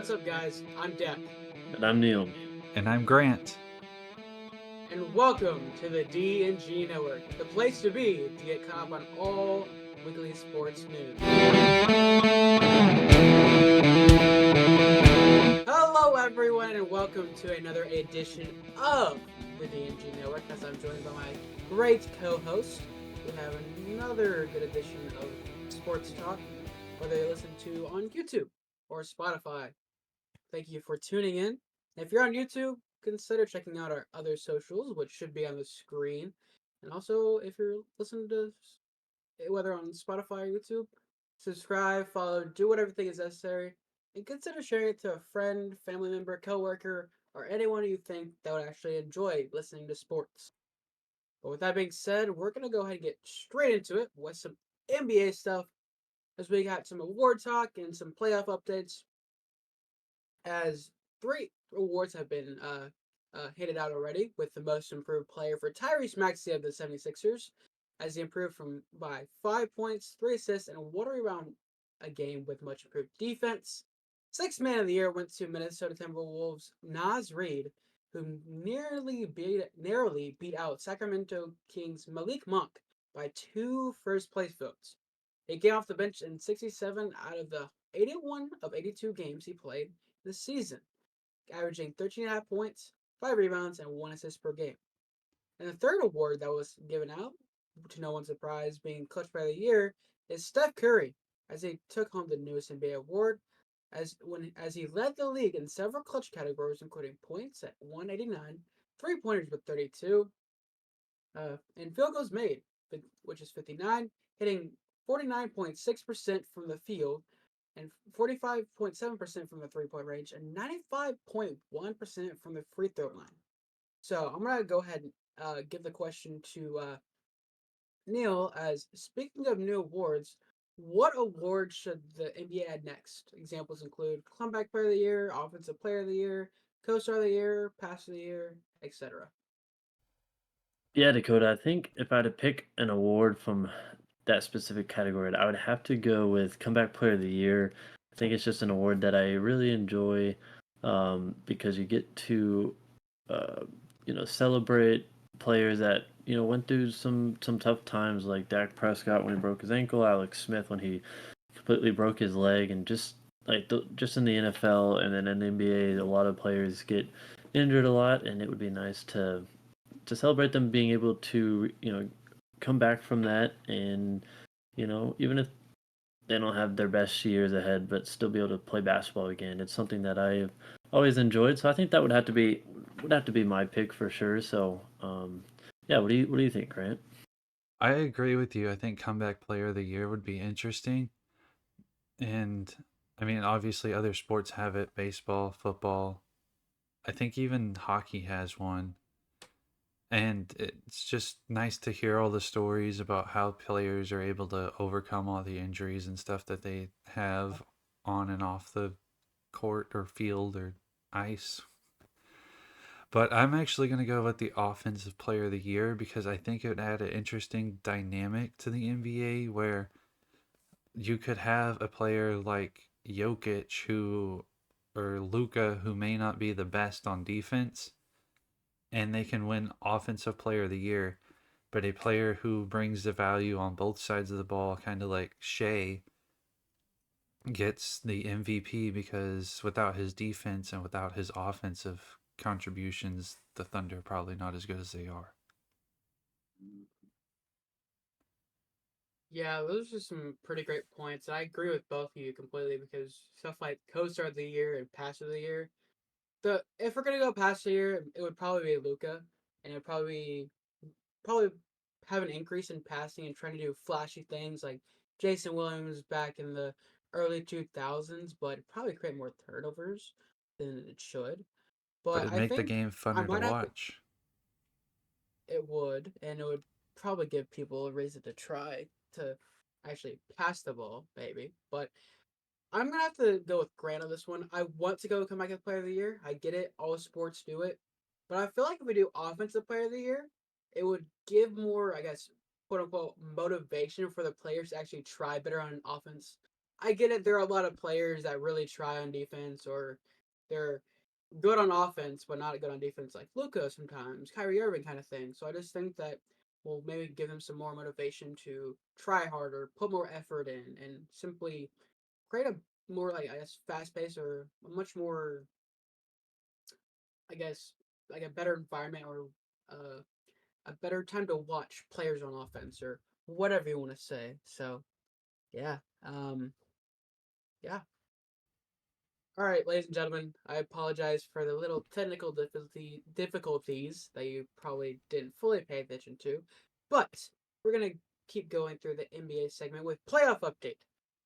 What's up, guys? I'm Deck, And I'm Neil. And I'm Grant. and welcome to the D&G Network, the place to be to get caught up on all weekly sports news. Hello, everyone, and welcome to another edition of the D&G Network. As I'm joined by my great co-host, we have another good edition of sports talk, whether you listen to on YouTube or Spotify. Thank you for tuning in. If you're on YouTube, consider checking out our other socials, which should be on the screen. And also, if you're listening to whether on Spotify or YouTube, subscribe, follow, do whatever thing is necessary, and consider sharing it to a friend, family member, coworker, or anyone you think that would actually enjoy listening to sports. But with that being said, we're gonna go ahead and get straight into it with some NBA stuff, as we got some award talk and some playoff updates as three awards have been handed out already, with the most improved player for Tyrese Maxey of the 76ers, as he improved by 5 points, 3 assists, and 1 rebound a game with much improved defense. Sixth man of the year went to Minnesota Timberwolves' Naz Reid, who narrowly beat out Sacramento Kings' Malik Monk by 2 first place votes. He came off the bench in 67 out of the 81 of 82 games he played this season, averaging 13.5 points, 5 rebounds, and 1 assist per game. And the third award that was given out, to no one's surprise, being Clutch Player of the Year, is Steph Curry, as he took home the newest NBA award, as he led the league in several clutch categories, including points at 189, 3-pointers with 32, and field goals made, which is 59, hitting 49.6% from the field and 45.7% from the 3-point range and 95.1% from the free throw line. So I'm going to go ahead and give the question to Neil. As speaking of new awards, what award should the NBA add next? Examples include Comeback Player of the Year, Offensive Player of the Year, Co-Star of the Year, Pass of the Year, etc. Yeah, Dakota, I think if I had to pick an award from that specific category, I would have to go with Comeback Player of the Year. I think it's just an award that I really enjoy because you get to, uh, celebrate players that, went through some tough times like Dak Prescott when he broke his ankle, Alex Smith when he completely broke his leg, and just just in the NFL and then in the NBA, a lot of players get injured a lot, and it would be nice to celebrate them being able to come back from that, and even if they don't have their best years ahead, but still be able to play basketball again. It's something that I've always enjoyed, so I think that would have to be my pick for sure. So yeah, what do you think, Grant? I agree with you. I think Comeback Player of the Year would be interesting. And I mean, obviously, other sports have it: baseball, football. I think even hockey has one. And it's just nice to hear all the stories about how players are able to overcome all the injuries and stuff that they have on and off the court or field or ice. But I'm actually going to go with the Offensive Player of the Year because I think it would add an interesting dynamic to the NBA where you could have a player like Jokic or Luka who may not be the best on defense and they can win Offensive Player of the Year, but a player who brings the value on both sides of the ball, kind of like Shea, gets the MVP because without his defense and without his offensive contributions, the Thunder are probably not as good as they are. Yeah, those are some pretty great points. I agree with both of you completely because stuff like Co-Star of the Year and Pass of the Year. The If we're gonna go Pass of the Year, it would probably be Luca, and it'd probably have an increase in passing and trying to do flashy things like Jason Williams back in the early 2000s, but it'd probably create more turnovers than it should. But But it'd I make the think game I funner to might have to. watch. It would, and it would probably give people a reason to try to actually pass the ball, maybe. But I'm gonna have to go with Grant on this one. I want to go comeback player of the year. I get it, all sports do it, but I feel like if we do offensive player of the year, it would give more, I guess, quote unquote, motivation for the players to actually try better on offense. I get it. There are a lot of players that really try on defense, or they're good on offense but not good on defense, like Luka sometimes, Kyrie Irving kind of thing. So I just think that will maybe give them some more motivation to try harder, put more effort in, and simply create a more like I guess fast pace or a much more I guess like a better environment or uh, a better time to watch players on offense or whatever you want to say. So yeah, yeah. All right, ladies and gentlemen, I apologize for the little technical difficulties that you probably didn't fully pay attention to, but we're gonna keep going through the NBA segment with playoff update,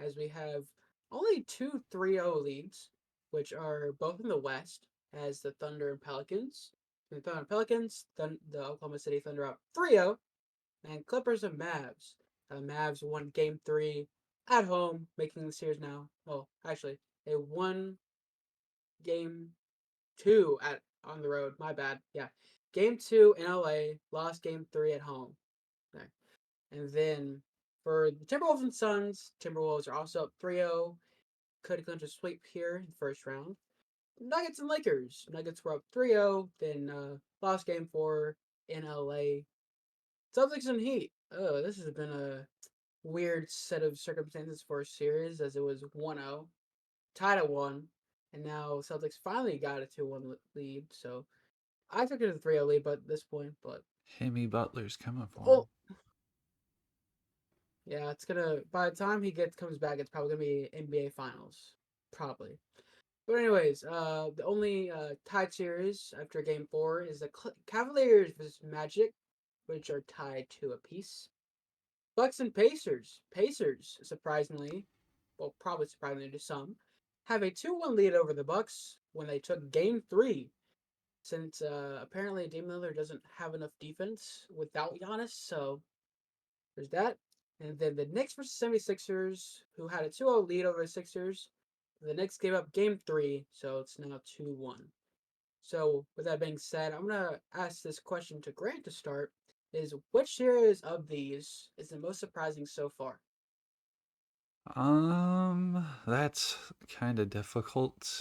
as we have only two 3-0 leads, which are both in the West, as the Thunder and Pelicans. The Thunder and Pelicans, the Oklahoma City Thunder up 3-0, and Clippers and Mavs. The Mavs won Game 3 at home, making the series now. Well, actually, they won Game 2 at on the road. My bad. Yeah, Game 2 in LA, lost Game 3 at home. Okay. And then for the Timberwolves and Suns, Timberwolves are also up 3-0. Could clinch a sweep here in the first round. Nuggets and Lakers. Nuggets were up 3-0, then lost Game 4 in LA. Celtics and Heat. Oh, this has been a weird set of circumstances for a series, as it was 1-0, tied at 1, and now Celtics finally got a 2-1 lead. So I took it as a 3-0 lead, but at this point, but Himmy Butler's coming for him. oh yeah, it's gonna by the time he comes back, it's probably gonna be NBA Finals, probably. But anyways, the only tied series after Game 4 is the Cavaliers versus Magic, which are tied to a piece. Bucks and Pacers. Pacers, surprisingly, well, probably surprisingly to some, have a 2-1 lead over the Bucks when they took Game 3. Since apparently Damian Lillard doesn't have enough defense without Giannis, so there's that. And then the Knicks versus 76ers, who had a 2-0 lead over the Sixers. The Knicks gave up Game 3, so it's now 2-1. So, with that being said, I'm going to ask this question to Grant to start. Is which series of these is the most surprising so far? That's kind of difficult.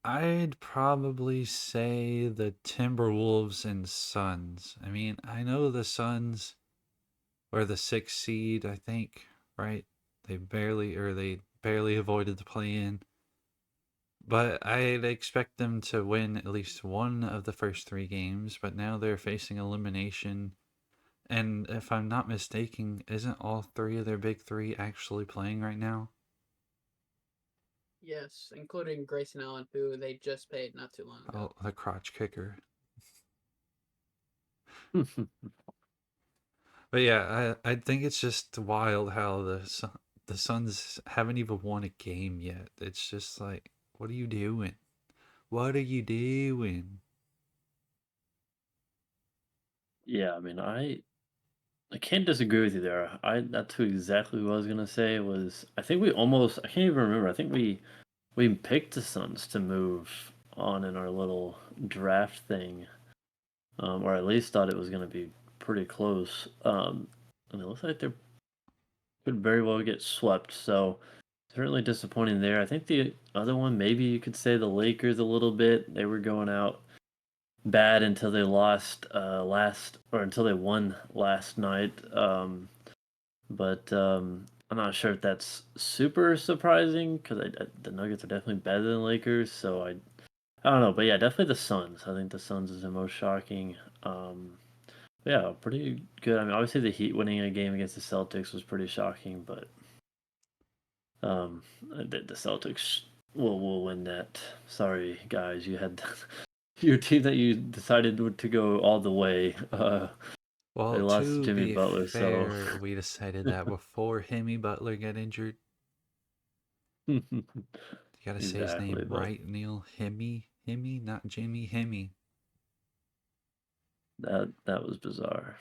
I'd probably say the Timberwolves and Suns. I mean, I know the Suns were the 6th seed, I think, right? They barely avoided the play-in. But I'd expect them to win at least one of the first 3 games, but now they're facing elimination. And if I'm not mistaken, isn't all 3 of their big 3 actually playing right now? Yes, including Grayson Allen, who they just paid not too long ago. Oh, the crotch kicker. But yeah, I think it's just wild how the Suns haven't even won a game yet. It's just like, what are you doing? What are you doing? Yeah, I mean, I can't disagree with you there. That's who exactly what I was gonna say was I think we almost I can't even remember. I think we picked the Suns to move on in our little draft thing, or at least thought it was gonna be pretty close. And it looks like they could very well get swept. So certainly disappointing there. I think the other one, maybe you could say the Lakers a little bit. They were going out bad until they lost last or until they won last night. But I'm not sure if that's super surprising because the Nuggets are definitely better than Lakers. So I don't know, but yeah, definitely the Suns. I think the Suns is the most shocking. Yeah, pretty good. I mean, obviously the Heat winning a game against the Celtics was pretty shocking, but the Celtics will win that. Sorry, guys, you had your team that you decided to go all the way. They Well, lost to to Jimmy be Butler, so fair, we decided that before Himmy Butler got injured. You gotta say his exactly. name But right, Neil. Himmy, not Jimmy. Himmy. that was bizarre.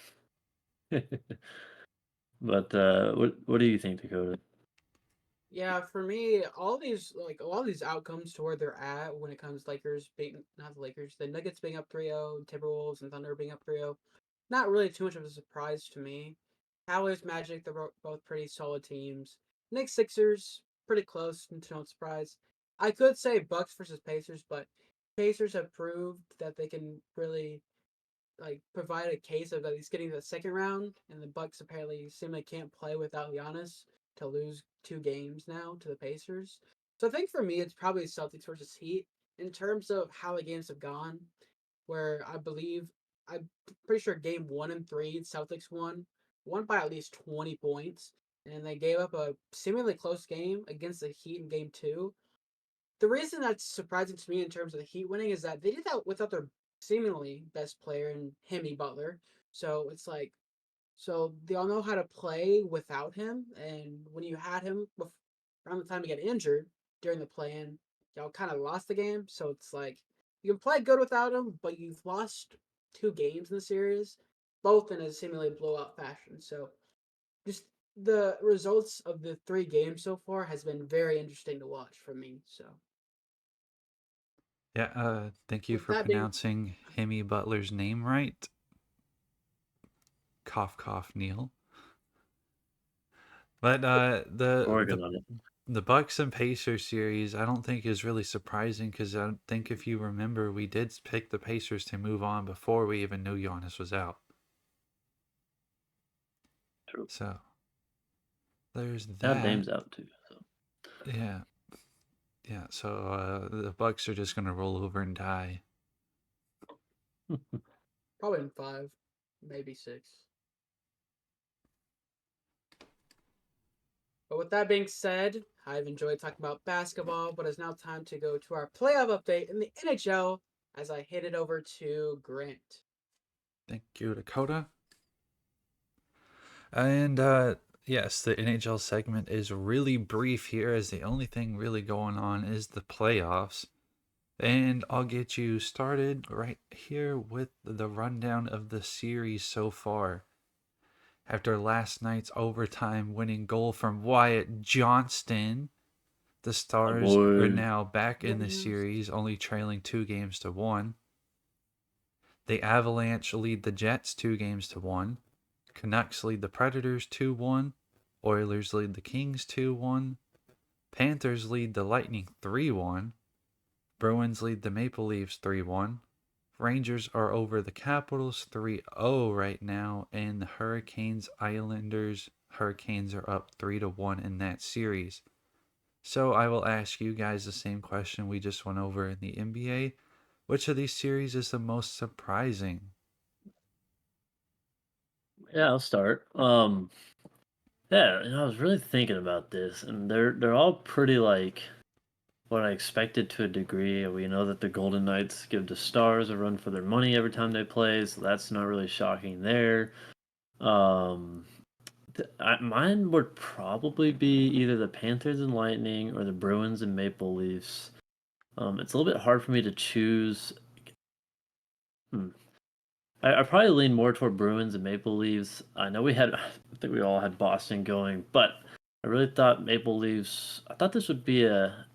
But what do you think, Dakota? Yeah, for me, all these like a lot of these outcomes to where they're at when it comes Lakers being not the Lakers, the Nuggets being up 3-0, Timberwolves and Thunder being up 3-0, not really too much of a surprise to me. Cavaliers, Magic, they're both pretty solid teams. Knicks, Sixers, pretty close, to no surprise. I could say Bucks versus Pacers, but Pacers have proved that they can really provide a case of at least getting to the second round, and the Bucks apparently seemingly can't play without Giannis to lose 2 games now to the Pacers. So I think for me, it's probably Celtics versus Heat in terms of how the games have gone. Where I'm pretty sure game 1 and 3 Celtics won by at least 20 points, and they gave up a seemingly close game against the Heat in game 2. The reason that's surprising to me in terms of the Heat winning is that they did that without their seemingly best player in Hemi Butler. So it's like, so they all know how to play without him. And when you had him around the time to get injured during the play-in, y'all kind of lost the game. So it's like you can play good without him, but you've lost 2 games in the series, both in a seemingly blowout fashion. So just the results of the 3 games so far has been very interesting to watch for me. So Yeah, thank you with for that being pronouncing Hemi Butler's name right. Cough, cough, Neil. But Working on it. the Bucks and Pacers series, I don't think is really surprising because I don't think if you remember, we did pick the Pacers to move on before we even knew Giannis was out. True. So there's Yeah, that. Dame's out too. So Yeah, yeah. So the Bucks are just gonna roll over and die. probably in 5, maybe 6. But with that being said, I've enjoyed talking about basketball, but it's now time to go to our playoff update in the NHL as I hit it over to Grant. Thank you, Dakota. And yes, the NHL segment is really brief here, as the only thing really going on is the playoffs. And I'll get you started right here with the rundown of the series so far. After last night's overtime winning goal from Wyatt Johnston, the my Stars are boy. now back in the Yes. series, only trailing 2 games to 1. The Avalanche lead the Jets 2 games to 1. Canucks lead the Predators 2-1. Oilers lead the Kings 2-1. Panthers lead the Lightning 3-1. Bruins lead the Maple Leafs 3-1. Rangers are over the Capitals 3-0 right now, and the Hurricanes Hurricanes are up 3-1 in that series. So I will ask you guys the same question we just went over in the NBA. Which of these series is the most surprising? Yeah, I'll start. Yeah, I was really thinking about this, and they're all pretty like what I expected to a degree. We know that the Golden Knights give the Stars a run for their money every time they play, so that's not really shocking there. Um, Mine would probably be either the Panthers and Lightning or the Bruins and Maple Leafs. It's a little bit hard for me to choose. Hmm. I probably lean more toward Bruins and Maple Leafs. I know I think we all had Boston going, but I really thought Maple Leafs. I thought this would be a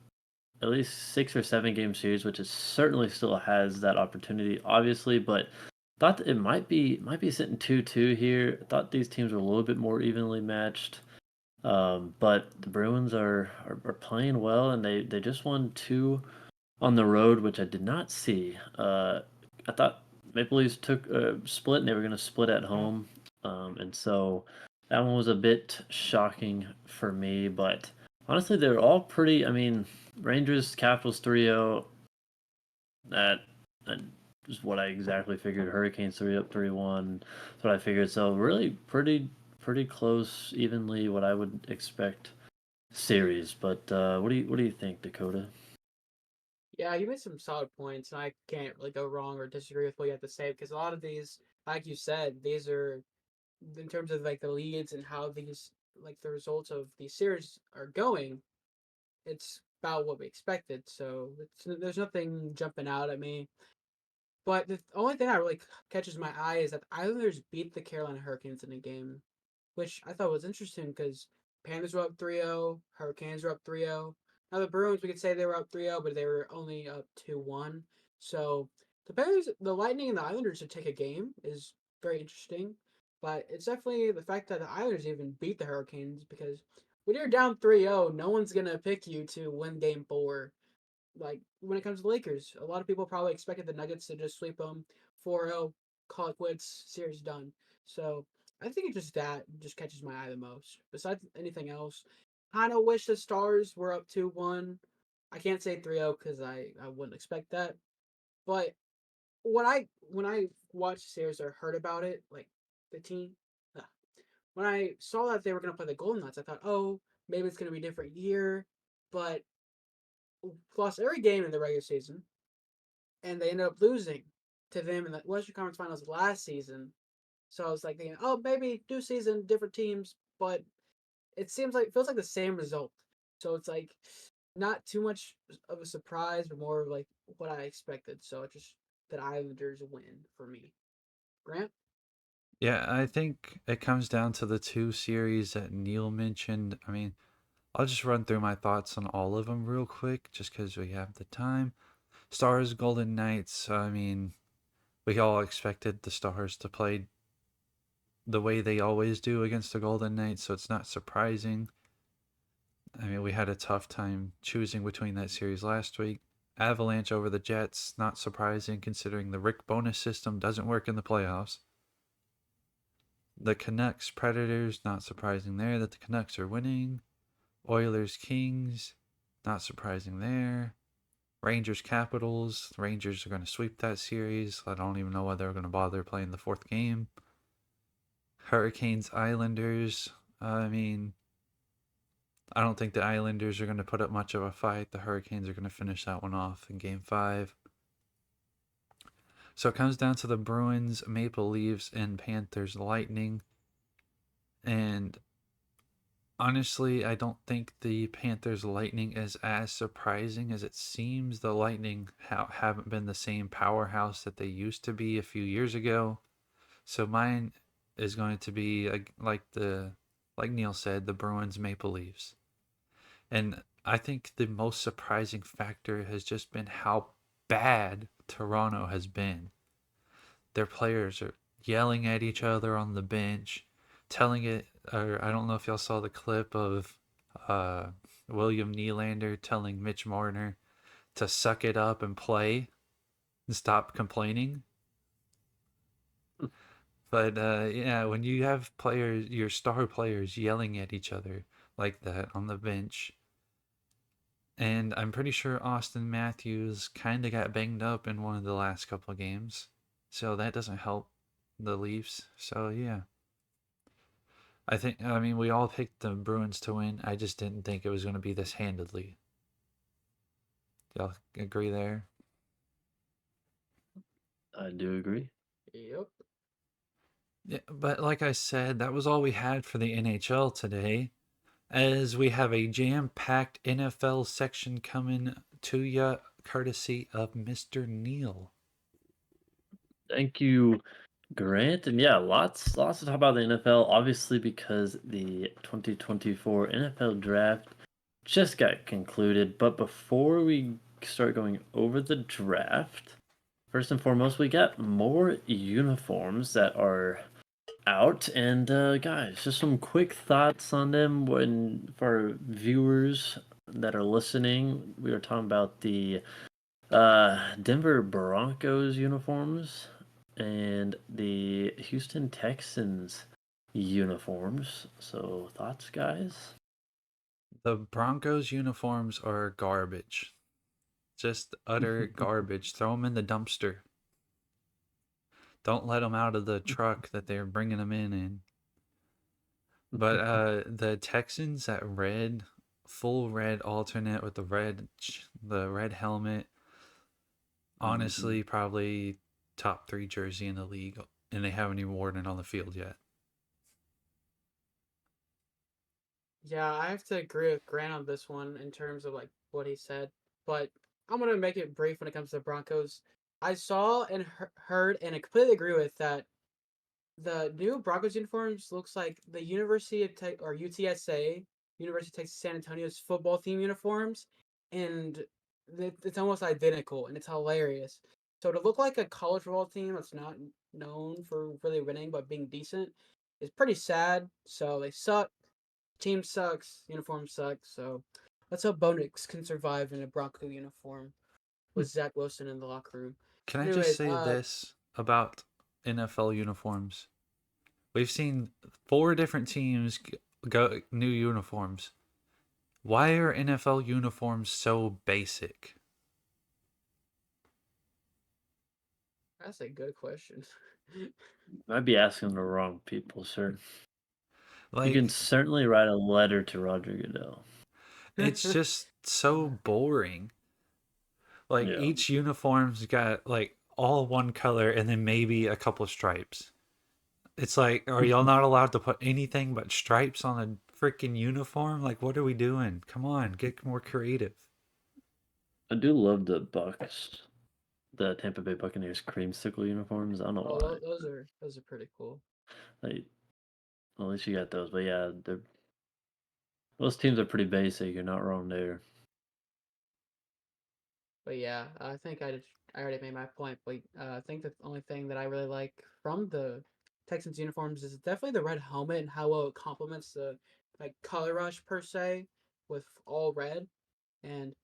at least 6 or 7 game series, which is certainly still has that opportunity, obviously, but thought that it might be sitting 2-2 here. I thought these teams were a little bit more evenly matched. But the Bruins are playing well, and they just won 2 on the road, which I did not see. I thought Maple Leafs took a split, and they were going to split at home, and so that one was a bit shocking for me. But honestly, they're all pretty. I mean, Rangers Capitals 3-0. That is what I exactly figured. Hurricanes 3-up 3-1. That's what I figured. So really pretty close, evenly what I would expect series. But what do you think, Dakota? Yeah, you made some solid points, and I can't really go wrong or disagree with what you have to say because a lot of these, like you said, these are in terms of the leads and how these the results of these series are going. It's about what we expected, so there's nothing jumping out at me. But the only thing that really catches my eye is that the Islanders beat the Carolina Hurricanes in a game, which I thought was interesting because Panthers were up 3-0, Hurricanes were up 3-0. Now the Bruins, we could say they were up 3-0, but they were only up 2-1. So the Lightning and the Islanders to take a game is very interesting. But it's definitely the fact that the Islanders even beat the Hurricanes, because when you're down 3-0, no one's going to pick you to win game 4. Like when it comes to the Lakers, a lot of people probably expected the Nuggets to just sweep them 4-0, call it quits, series done. So I think it's just that just catches my eye the most. Besides anything else, kind of wish the Stars were up 2-1. I can't say 3-0 because I wouldn't expect that. But when I watched the series or heard about it, like the team, uh, when I saw that they were gonna play the Golden Knights, I thought, oh, maybe it's gonna be a different year. But lost every game in the regular season, and they ended up losing to them in the Western Conference Finals last season. So I was like thinking, oh, maybe new season, different teams, but it feels like the same result. So it's like not too much of a surprise, but more of like what I expected. So it's just that Islanders win for me. Grant? Yeah, I think it comes down to the two series that Neil mentioned. I mean, I'll just run through my thoughts on all of them real quick, just because we have the time. Stars, Golden Knights. I mean, we all expected the Stars to play the way they always do against the Golden Knights, so it's not surprising. I mean, we had a tough time choosing between that series last week. Avalanche over the Jets, not surprising considering the Rick bonus system doesn't work in the playoffs. The Canucks Predators, not surprising there that the Canucks are winning. Oilers Kings, not surprising there. Rangers Capitals, the Rangers are going to sweep that series. I don't even know whether they're going to bother playing the fourth game. Hurricanes Islanders, I mean, I don't think the Islanders are going to put up much of a fight. The Hurricanes are going to finish that one off in game 5. So it comes down to the Bruins, Maple Leafs, and Panthers Lightning. And honestly, I don't think the Panthers Lightning is as surprising as it seems. The Lightning haven't been the same powerhouse that they used to be a few years ago. So mine is going to be like Neil said, the Bruins Maple Leafs. And I think the most surprising factor has just been how bad Toronto has been. Their players are yelling at each other on the bench, telling it. Or I don't know if y'all saw the clip of uh, William Nylander telling Mitch Marner to suck it up and play and stop complaining. But yeah, when you have players, your star players yelling at each other like that on the bench, and I'm pretty sure Austin Matthews kind of got banged up in one of the last couple of games, so that doesn't help the Leafs. So yeah, I mean, we all picked the Bruins to win. I just didn't think it was going to be this handedly. Y'all agree there? I do agree. Yep. Yeah, but like I said, that was all we had for the NHL today, as we have a jam-packed NFL section coming to you courtesy of Mr. Neil. Thank you, Grant. And yeah, lots to talk about the NFL, obviously because the 2024 NFL draft just got concluded. But before we start going over the draft, first and foremost, we got more uniforms that are out. And guys, just some quick thoughts on them when for our viewers that are listening. We were talking about the Denver Broncos uniforms and the Houston Texans uniforms. So thoughts, guys? The Broncos uniforms are garbage. Just utter garbage. Throw them in the dumpster. Don't let them out of the truck that they're bringing them in. But the Texans, that red, full red alternate with the red helmet, honestly, probably top 3 jersey in the league, and they haven't even worn it on the field yet. Yeah, I have to agree with Grant on this one in terms of like what he said, but I'm gonna make it brief when it comes to the Broncos. I saw and heard and I completely agree with that. The new Broncos uniforms looks like the University of Tech or UTSA, University of Texas San Antonio's football theme uniforms, and it's almost identical and it's hilarious. So to look like a college football team that's not known for really winning but being decent is pretty sad. So they suck. Team sucks. Uniform sucks. So let's hope Bo Nix can survive in a Bronco uniform with Zach Wilson in the locker room. Can I just Anyways, say this about NFL uniforms? We've seen 4 different teams go new uniforms. Why are NFL uniforms so basic? that's a good question. I'd be asking the wrong people, sir. You can Like, certainly write a letter to Roger Goodell. it's just so boring. Like, Yeah. each uniform's got like all one color and then maybe a couple stripes. It's like, are y'all not allowed to put anything but stripes on a freaking uniform? Like, what are we doing? Come on, get more creative. I do love the Tampa Bay Buccaneers creamsicle uniforms. I don't know Oh, why. those are pretty cool. Like, well, at least you got those. But yeah, most teams are pretty basic. You're not wrong there. But yeah, I think I already made my point. But I think the only thing that I really like from the Texans uniforms is definitely the red helmet and how well it complements the like color rush per se with all red. And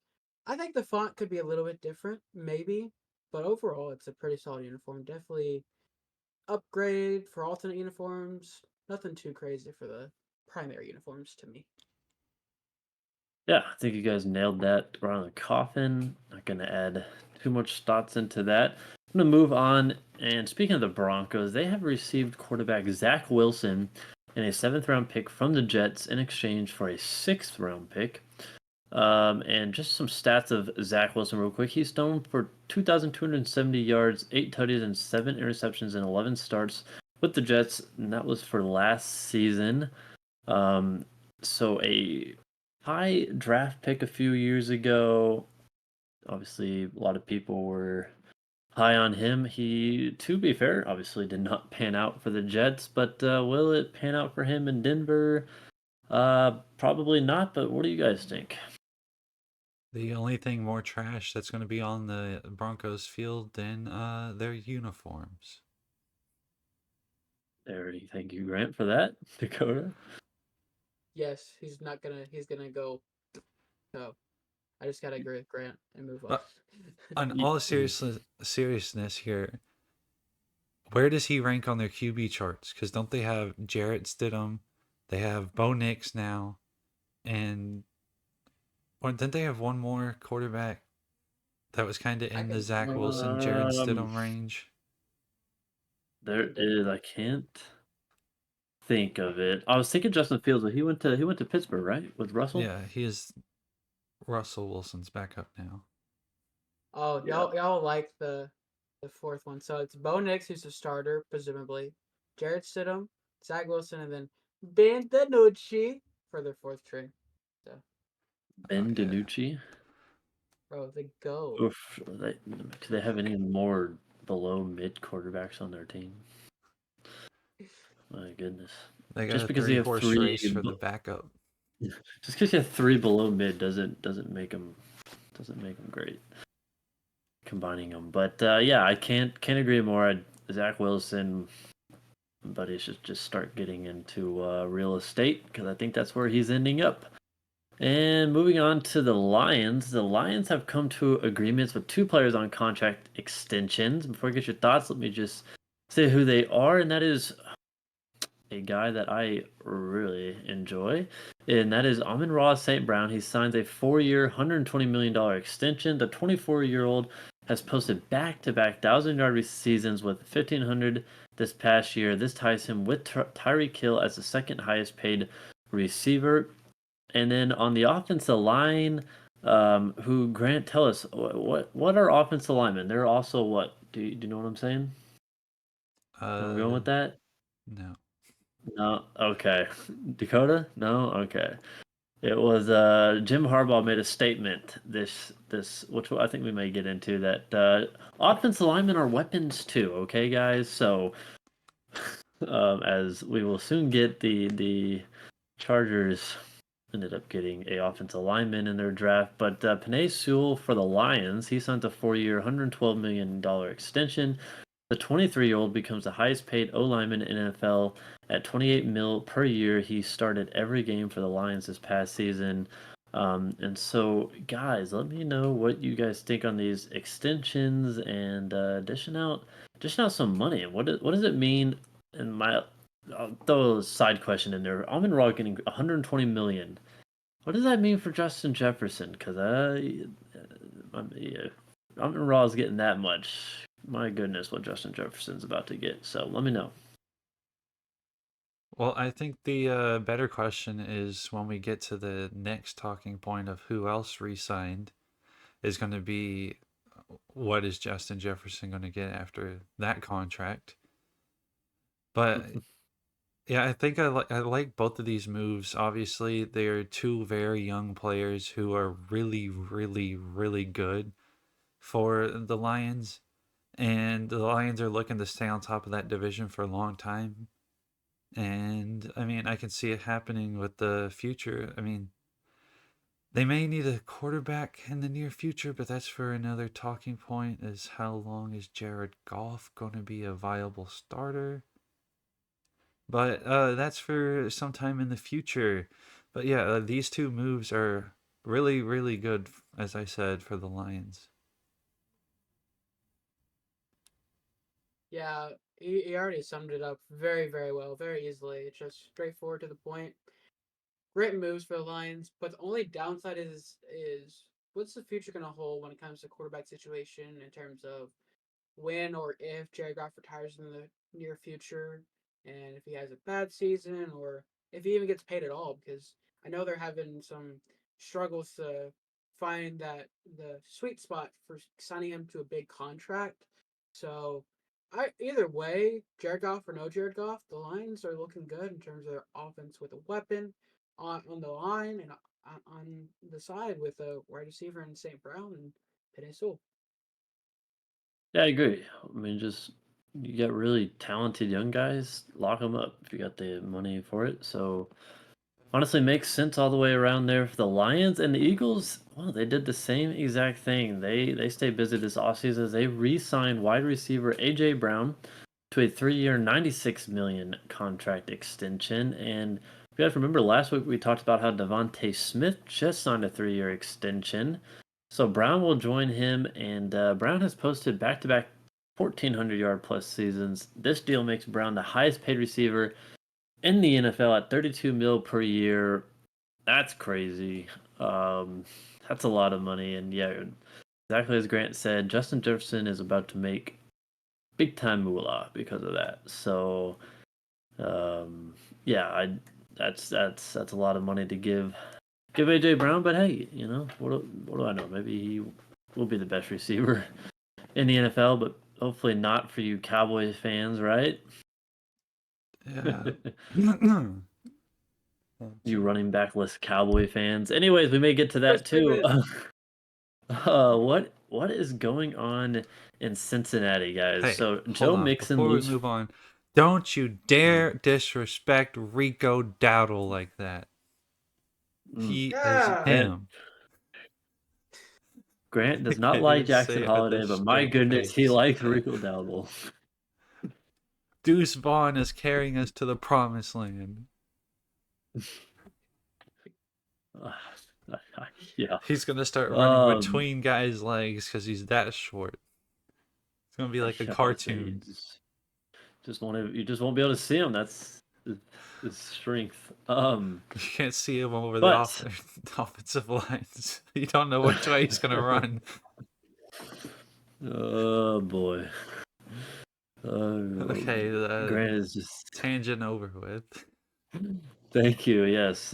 I think the font could be a little bit different, maybe, but overall it's a pretty solid uniform. Definitely upgrade for alternate uniforms. Nothing too crazy for the primary uniforms to me. Yeah, I think you guys nailed that right on the coffin. Not going to add too much thoughts into that. I'm going to move on. And speaking of the Broncos, they have received quarterback Zach Wilson and a 7th-round pick from the Jets in exchange for a 6th-round pick. And just some stats of Zach Wilson, real quick. He's thrown for 2,270 yards, 8 tutties, and 7 interceptions in 11 starts with the Jets, and that was for last season. So a high draft pick a few years ago. Obviously, a lot of people were high on him. He, to be fair, obviously did not pan out for the Jets, but will it pan out for him in Denver? Probably not, but what do you guys think? The only thing more trash that's going to be on the Broncos field than their uniforms. Alrighty, thank you, Grant, for that. Dakota? Yes, he's gonna go. No, I just gotta agree with Grant and move on. Uh, on all seriousness here, where does he rank on their QB charts? Because don't they have Jarrett Stidham? They have Bo Nix now, and or didn't they have one more quarterback that was kind of I in the can. Zach Wilson, Jarrett Stidham range? There is. I can't think of it. I was thinking Justin Fields, but he went to Pittsburgh, right? With Russell? Yeah, he is Russell Wilson's backup now. Oh, Yeah. y'all like the fourth one. So it's Bo Nix, who's the starter, presumably. Jarrett Stidham, Zach Wilson, and then Ben DiNucci for their fourth string. So, Ben Okay. DiNucci. bro, the go. Oof. Do they have any more below mid quarterbacks on their team? My goodness. They got Just a because you have 3-horse three, race for the backup. just because you have three below mid doesn't make them great. Combining them, but yeah, I can't agree more. Zach Wilson, buddy, should just start getting into real estate because I think that's where he's ending up. And moving on to the Lions have come to agreements with 2 players on contract extensions. Before I get your thoughts, let me just say who they are, and that is a guy that I really enjoy, and that is Amon-Ra St. Brown. He signs a 4-year, $120 million extension. The 24-year-old has posted back-to-back 1,000-yard seasons with 1,500 this past year. This ties him with Tyreek Hill as the second highest paid receiver. And then on the offensive line, who Grant, tell us what are offensive linemen? They're also what? Do you know what I'm saying? Where I'm going with that? No. No. Okay. Dakota? No. Okay. It was Jim Harbaugh made a statement this which I think we may get into that offensive linemen are weapons too. Okay, guys. So as we will soon get the Chargers ended up getting a offensive lineman in their draft, but Penei Sewell for the Lions, he signed a 4-year, $112 million extension. The 23-year-old becomes the highest paid O lineman in NFL at 28 mil per year. He started every game for the Lions this past season. And so, guys, let me know what you guys think on these extensions and dishing out some money. And what does it mean? And I'll throw a side question in there. Amon-Ra getting 120 million. What does that mean for Justin Jefferson? Because yeah, Amon-Ra is getting that much. My goodness, what Justin Jefferson's about to get. So let me know. Well, I think the better question is when we get to the next talking point of who else re-signed is going to be what is Justin Jefferson going to get after that contract. But yeah, I think I like both of these moves. Obviously, they are two very young players who are really, really, really good for the Lions. And the Lions are looking to stay on top of that division for a long time. And I mean, I can see it happening with the future. I mean, they may need a quarterback in the near future, but that's for another talking point is how long is Jared Goff going to be a viable starter? But that's for sometime in the future. But yeah, these two moves are really, really good, as I said, for the Lions. Yeah, he already summed it up very, very well, very easily. It's just straightforward to the point. Great moves for the Lions, but the only downside is what's the future going to hold when it comes to quarterback situation in terms of when or if Jared Goff retires in the near future, and if he has a bad season, or if he even gets paid at all. Because I know they're having some struggles to find the sweet spot for signing him to a big contract. So, either way, Jared Goff or no Jared Goff, the Lions are looking good in terms of their offense with a weapon on the line and on the side with a wide receiver in St. Brown and Penei Sewell. Yeah, I agree. I mean, just you got really talented young guys, lock them up if you got the money for it. So honestly, makes sense all the way around there for the Lions and the Eagles. Well, they did the same exact thing. They stayed busy this offseason as they re-signed wide receiver AJ Brown to a 3-year, 96 million contract extension. And if you guys remember last week, we talked about how Devontae Smith just signed a 3-year extension. So Brown will join him, and Brown has posted back-to-back 1,400-yard plus seasons. This deal makes Brown the highest paid receiver in the NFL at 32 mil per year. That's crazy. That's a lot of money, and yeah, exactly as Grant said, Justin Jefferson is about to make big time moolah because of that. So, yeah, that's a lot of money to give AJ Brown. But hey, what do I know? Maybe he will be the best receiver in the NFL, but hopefully not for you Cowboys fans, right? Yeah. You running backless Cowboy fans. Anyways, we may get to that First too. pivot. What is going on in Cincinnati, guys? Hey, So hold Joe on. Mixon Before we leaves. move on, don't you dare disrespect Rico Dowdle like that. Mm, He is Yeah. Grant, him. Grant I does not can't like even Jackson say it with Holiday, a but my straight goodness, he face. likes Rico Dowdle. Deuce Vaughn is carrying us to the promised land. Yeah. He's gonna start running Um. between guys' legs because he's that short. It's gonna be like a Yeah, I say you cartoon. you just won't be able to see him. That's his strength. You can't see him over the But offensive lines. You don't know which way he's gonna run. oh boy. Okay, the Grant is just tangent over with. thank you. Yes.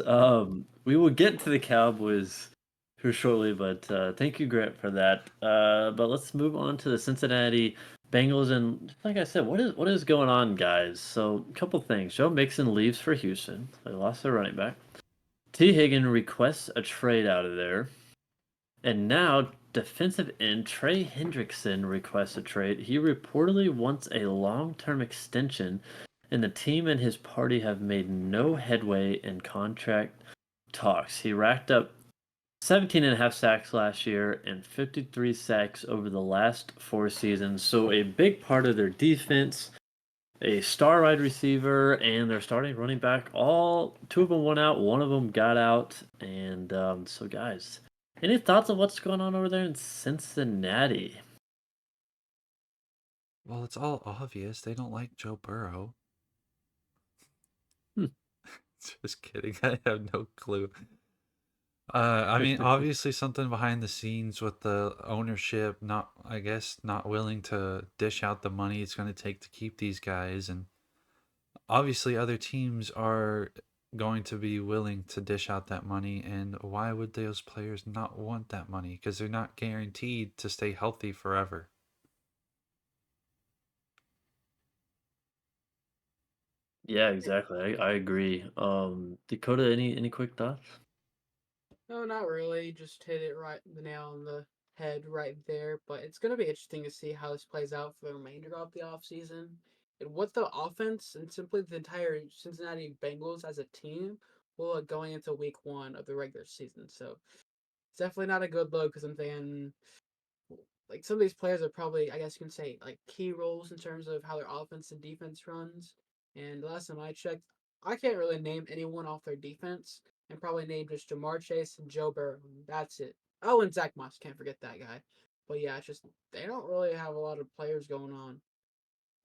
We will get to the Cowboys here shortly, but thank you, Grant, for that. But let's move on to the Cincinnati Bengals, and like I said, what is going on, guys? So, a couple things. Joe Mixon leaves for Houston. They lost their running back. T. Higgins requests a trade out of there, and now defensive end Trey Hendrickson requests a trade. He reportedly wants a long-term extension, and the team and his party have made no headway in contract talks. He racked up 17.5 sacks last year and 53 sacks over the last 4 seasons. So a big part of their defense, a star wide receiver, and their starting running back. All two of them went out, one of them got out. And so, guys, any thoughts on what's going on over there in Cincinnati? Well, it's all obvious. They don't like Joe Burrow. Hmm. Just kidding. I have no clue. I mean, obviously something behind the scenes with the ownership, I guess, not willing to dish out the money it's going to take to keep these guys. And obviously other teams are going to be willing to dish out that money. And why would those players not want that money? Because they're not guaranteed to stay healthy forever. Yeah, exactly. I agree. Dakota, any quick thoughts? No, not really. Just hit it right the nail on the head right there. But it's gonna be interesting to see how this plays out for the remainder of the offseason and what the offense and simply the entire Cincinnati Bengals as a team will look going into week 1 of the regular season. So it's definitely not a good look because I'm thinking like some of these players are probably, I guess you can say, like key roles in terms of how their offense and defense runs. And the last time I checked, I can't really name anyone off their defense, and probably name just Jamar Chase and Joe Burrow. That's it. Oh, and Zach Moss, can't forget that guy. But yeah, it's just they don't really have a lot of players going on.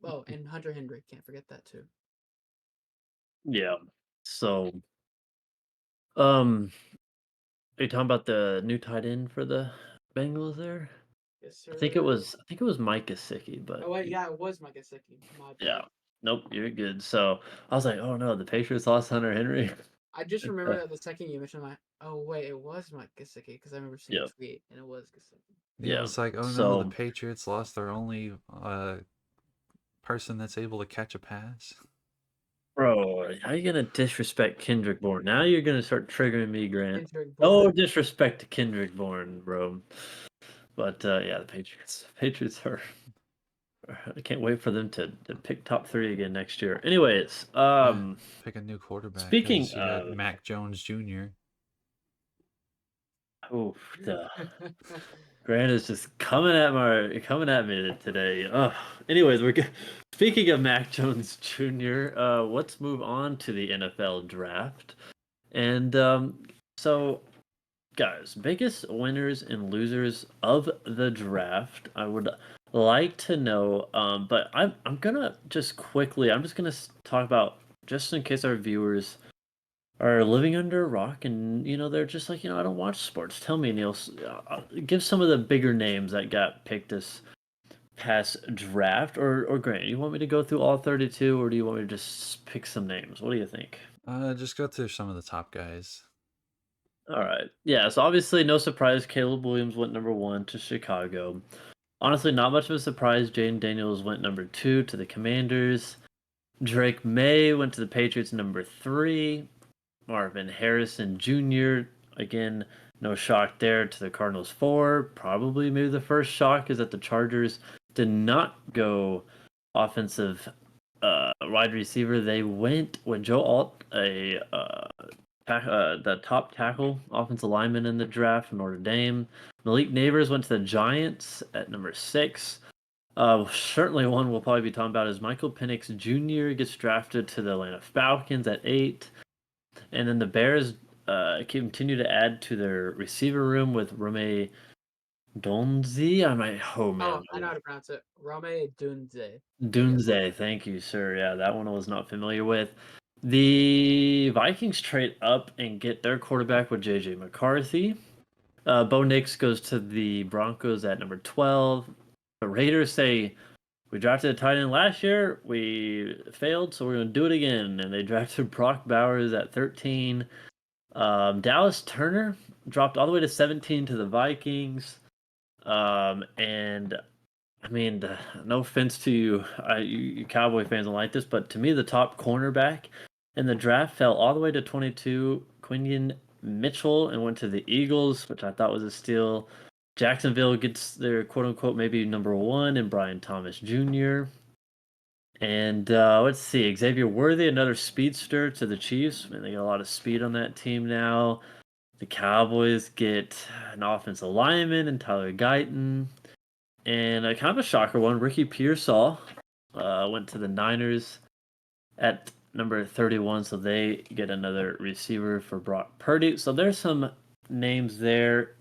Oh, and Hunter Henry, can't forget that too. Yeah. So, um, are you talking about the new tight end for the Bengals there? Yes, I think it sir. was I think it was Mike Gesicki, Oh but wait, yeah, it was Mike Gesicki. My yeah. bad. Nope, you're good. So I was like, oh no, the Patriots lost Hunter Henry. I just remember that the second you mentioned, like, oh wait, it was Mike Gesicki because I remember seeing a Yeah, tweet and it was Gesicki. Yeah, yeah. it's like, oh no, the So, Patriots lost their only person that's able to catch a pass. bro, how you gonna disrespect Kendrick Bourne? Now you're gonna start triggering me, Grant. Kendrick No Bourne. disrespect to Kendrick Bourne, bro. But yeah, the Patriots are. I can't wait for them to pick top 3 again next year. Anyways, Yeah, pick a new quarterback speaking because you got of, Mac Jones Jr. oh, the Grant is just coming at me today. Anyways, speaking of Mac Jones Jr. Let's move on to the NFL draft. And so, guys, biggest winners and losers of the draft. I would like to know, but I'm gonna just quickly. I'm just gonna talk about just in case our viewers are living under a rock and they're just like I don't watch sports. Tell me, Neil, give some of the bigger names that got picked this past draft, or Grant, you want me to go through all 32, or do you want me to just pick some names? What do you think? Just go through some of the top guys. All right, yeah. So obviously, no surprise, Caleb Williams went number 1 to Chicago. Honestly, not much of a surprise. Jaden Daniels went number 2 to the Commanders. Drake May went to the Patriots number 3. Marvin Harrison Jr. Again, no shock there to the Cardinals 4. Probably maybe the first shock is that the Chargers did not go offensive wide receiver. They went with Joe Alt, the top tackle offensive lineman in the draft from Notre Dame. Malik Neighbors went to the Giants at number 6. Certainly one we'll probably be talking about is Michael Penix Jr. gets drafted to the Atlanta Falcons at 8. And then the Bears continue to add to their receiver room with Rome Donzi. Oh Oh, man, I know how to pronounce it. Rame Dunze. Yes. Dunze. Thank you, sir. Yeah, that one I was not familiar with. The Vikings trade up and get their quarterback with JJ McCarthy. Bo Nix goes to the Broncos at number 12. The Raiders say, we drafted a tight end last year. We failed, so we're going to do it again. And they drafted Brock Bowers at 13. Dallas Turner dropped all the way to 17 to the Vikings. And I mean, no offense to you, you Cowboy fans don't like this, but to me, the top cornerback in the draft fell all the way to 22. Quinion Mitchell and went to the Eagles, which I thought was a steal. Jacksonville gets their quote unquote maybe number 1 and Brian Thomas Jr. And let's see, Xavier Worthy, another speedster to the Chiefs. I mean, they got a lot of speed on that team now. The Cowboys get an offensive lineman and Tyler Guyton. And a kind of a shocker one, Ricky Pearsall went to the Niners at number 31, so they get another receiver for Brock Purdy. So there's some names there.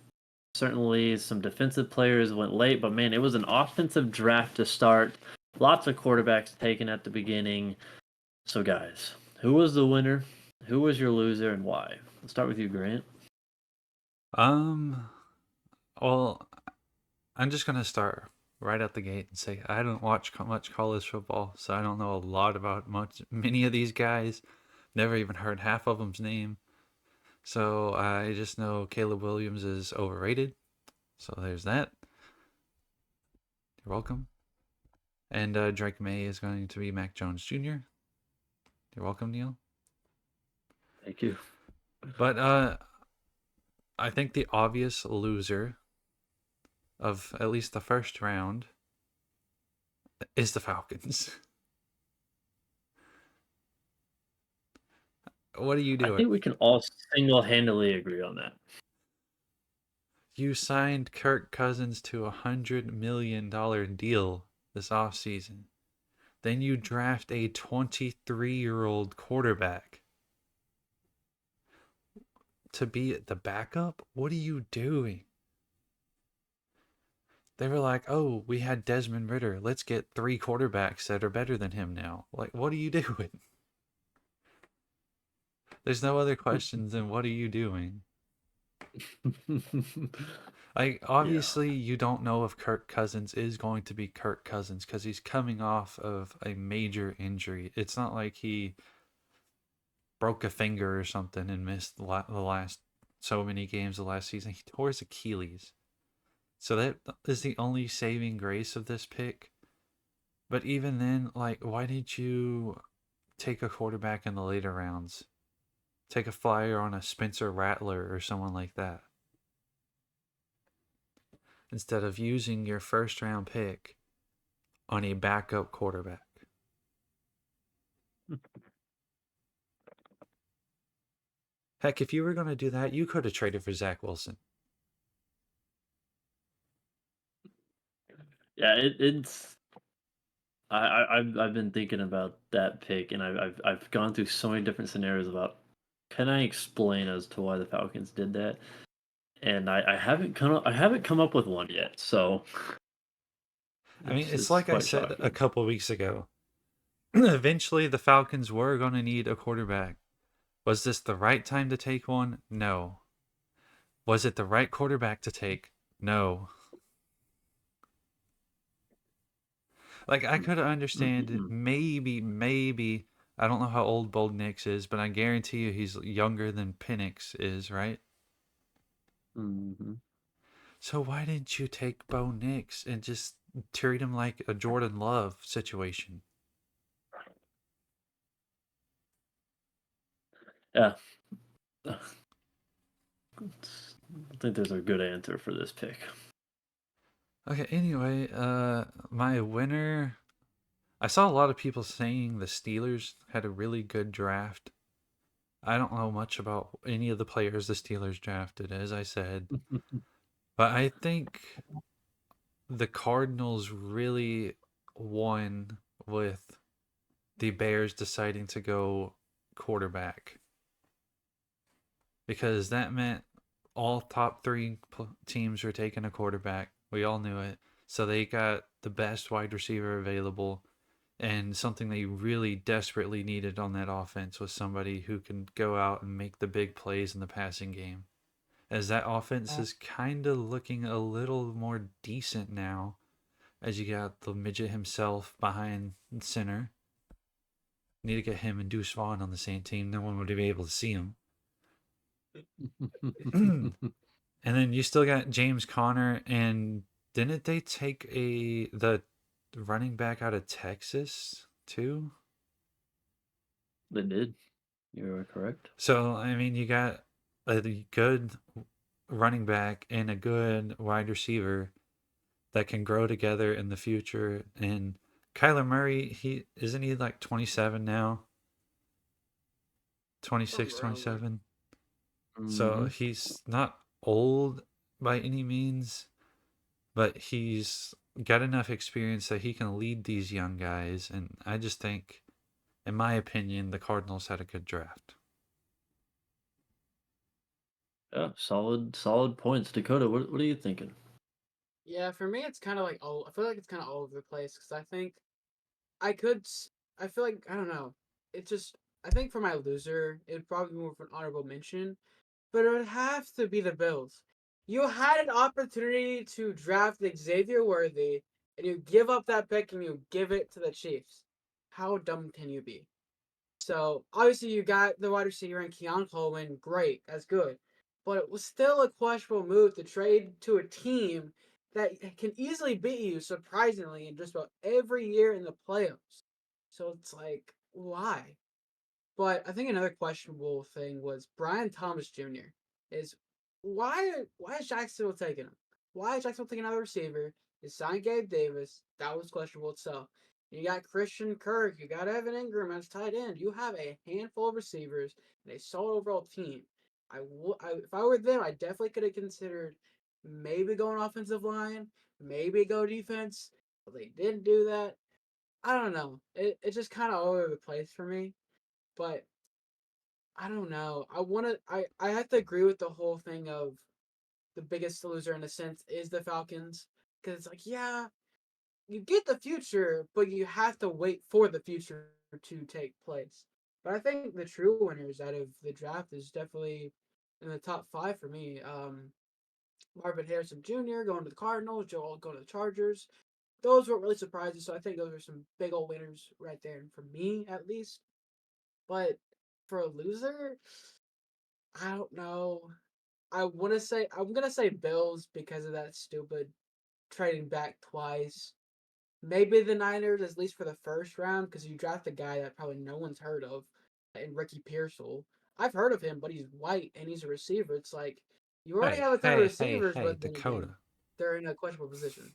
Certainly some defensive players went late, but man, it was an offensive draft to start. Lots of quarterbacks taken at the beginning. So guys, who was the winner? Who was your loser and why? Let's start with you, Grant. Well, I'm just gonna start right out the gate and say I don't watch much college football, so I don't know a lot about many of these guys. Never even heard half of them's name. So I just know Caleb Williams is overrated. So there's that. You're welcome. And Drake May is going to be Mac Jones Jr. You're welcome, Neil. Thank you. But I think the obvious loser of at least the first round is the Falcons. What are you doing? I think we can all single-handedly agree on that. You signed Kirk Cousins to a $100 million deal this offseason. Then you draft a 23-year-old quarterback to be the backup? What are you doing? They were like, oh, we had Desmond Ridder. Let's get 3 quarterbacks that are better than him now. Like, what are you doing? There's no other questions than what are you doing? Like, obviously, you don't know if Kirk Cousins is going to be Kirk Cousins because he's coming off of a major injury. It's not like he broke a finger or something and missed the last so many games of last season. He tore his Achilles. So that is the only saving grace of this pick. But even then, like, why didn't you take a quarterback in the later rounds? Take a flyer on a Spencer Rattler or someone like that, instead of using your first round pick on a backup quarterback. Heck, if you were going to do that, you could have traded for Zach Wilson. Yeah, it's. I've been thinking about that pick, and I've gone through so many different scenarios about can I explain as to why the Falcons did that, and I haven't come up with one yet. So I mean, it's it's like I quite said a shocking. couple weeks ago. Eventually, the Falcons were going to need a quarterback. Was this the right time to take one? No. Was it the right quarterback to take? No. Like, I could understand maybe, I don't know how old Bold Nix is, but I guarantee you he's younger than Penix is, right? Mm-hmm. So why didn't you take Bo Nix and just treat him like a Jordan Love situation? Yeah, I think there's a good answer for this pick. Okay, anyway, my winner, I saw a lot of people saying the Steelers had a really good draft. I don't know much about any of the players the Steelers drafted, as I said, but I think the Cardinals really won with the Bears deciding to go quarterback, because that meant all top 3 teams were taking a quarterback. We all knew it. So they got the best wide receiver available, and something they really desperately needed on that offense was somebody who can go out and make the big plays in the passing game. As that offense is kind of looking a little more decent now, as you got the midget himself behind center. Need to get him and Deuce Vaughn on the same team. No one would be able to see him. And then you still got James Conner, and didn't they take the running back out of Texas too? They did. You are correct. So I mean, you got a good running back and a good wide receiver that can grow together in the future. And Kyler Murray, he isn't he like 27 now? 26, 27. So Hmm. he's not old by any means, but he's got enough experience that he can lead these young guys. And I just think, in my opinion, the Cardinals had a good draft. Yeah, solid points. Dakota, what are you thinking? Yeah, for me, it's kind of like I feel like it's kind of all over the place because I think I could. I feel like I don't know. It's just I think for my loser, it'd probably be more of an honorable mention, but it would have to be the Bills. You had an opportunity to draft Xavier Worthy, and you give up that pick and you give it to the Chiefs. How dumb can you be? So obviously you got the wide receiver in Keon Coleman, great, that's good. But it was still a questionable move to trade to a team that can easily beat you, surprisingly, in just about every year in the playoffs. So it's like, why? But I think another questionable thing was Brian Thomas Jr. is why is Jacksonville taking him? Why is Jacksonville taking another receiver? They signed Gabe Davis. That was questionable itself. You got Christian Kirk. You got Evan Ingram as tight end. You have a handful of receivers and a solid overall team. If I were them, I definitely could have considered maybe going offensive line, maybe go defense, but they didn't do that. I don't know. It's just kind of all over the place for me. But I don't know. I have to agree with the whole thing of the biggest loser in a sense is the Falcons. Because it's like, yeah, you get the future, but you have to wait for the future to take place. But I think the true winners out of the draft is definitely in the top five for me. Marvin Harrison Jr. going to the Cardinals, Joel going to the Chargers. Those weren't really surprising, so I think those are some big old winners right there, and for me at least. But for a loser, I don't know. I'm gonna say Bills because of that stupid trading back twice. Maybe the Niners, at least for the first round, because you draft a guy that probably no one's heard of, in Ricky Pearsall. I've heard of him, but he's white and he's a receiver. It's like you already Hey, have a ton of hey, hey, receivers, hey, but then again, Dakota. they're in a questionable position.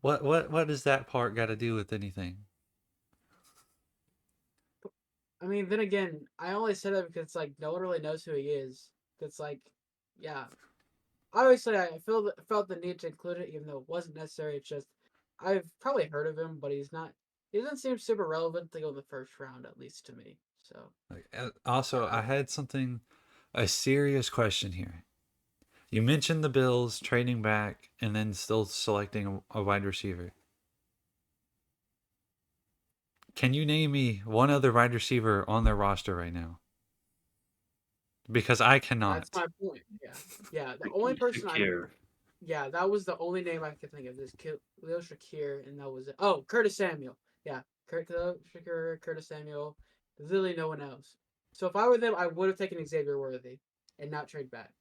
What does that part got to do with anything? I mean, then again, I only said that because it's like no one really knows who he is. It's like, yeah, obviously felt the need to include it, even though it wasn't necessary. It's just I've probably heard of him, but he's not. He doesn't seem super relevant to go in the first round, at least to me. So yeah, Also, I I don't know. had a serious question here. You mentioned the Bills trading back and then still selecting a wide receiver. Can you name me one other wide receiver on their roster right now? Because I That's cannot. my point. Yeah, yeah. The only person I, Shakir. yeah, that was the only name I could think of. Is Lil Shakir, and that was it. Oh, Curtis Samuel. Yeah, Shakir, Curtis Samuel. Literally no one else. So if I were them, I would have taken Xavier Worthy and not trade back.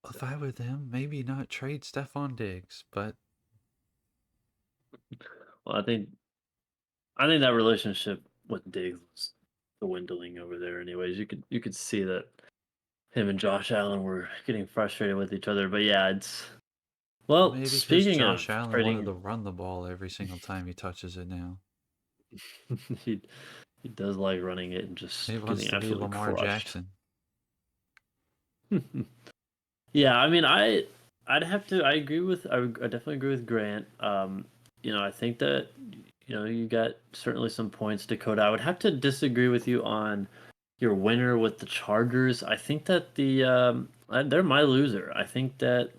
So If I were them, maybe not trade Stephon Diggs, but Well, I think that relationship with Diggs was dwindling over there. Anyways, you could see that him and Josh Allen were getting frustrated with each other. But yeah, it's well. maybe because Speaking Josh of Allen wanted trading, to run the ball every single time he touches it now. he he does like running it and just He wants getting to be absolutely Lamar crushed. Jackson. Yeah, I mean, I'd have to. I definitely agree with Grant. I think that you got certainly some points, Dakota. I would have to disagree with you on your winner with the Chargers. I think that they're my loser. I think that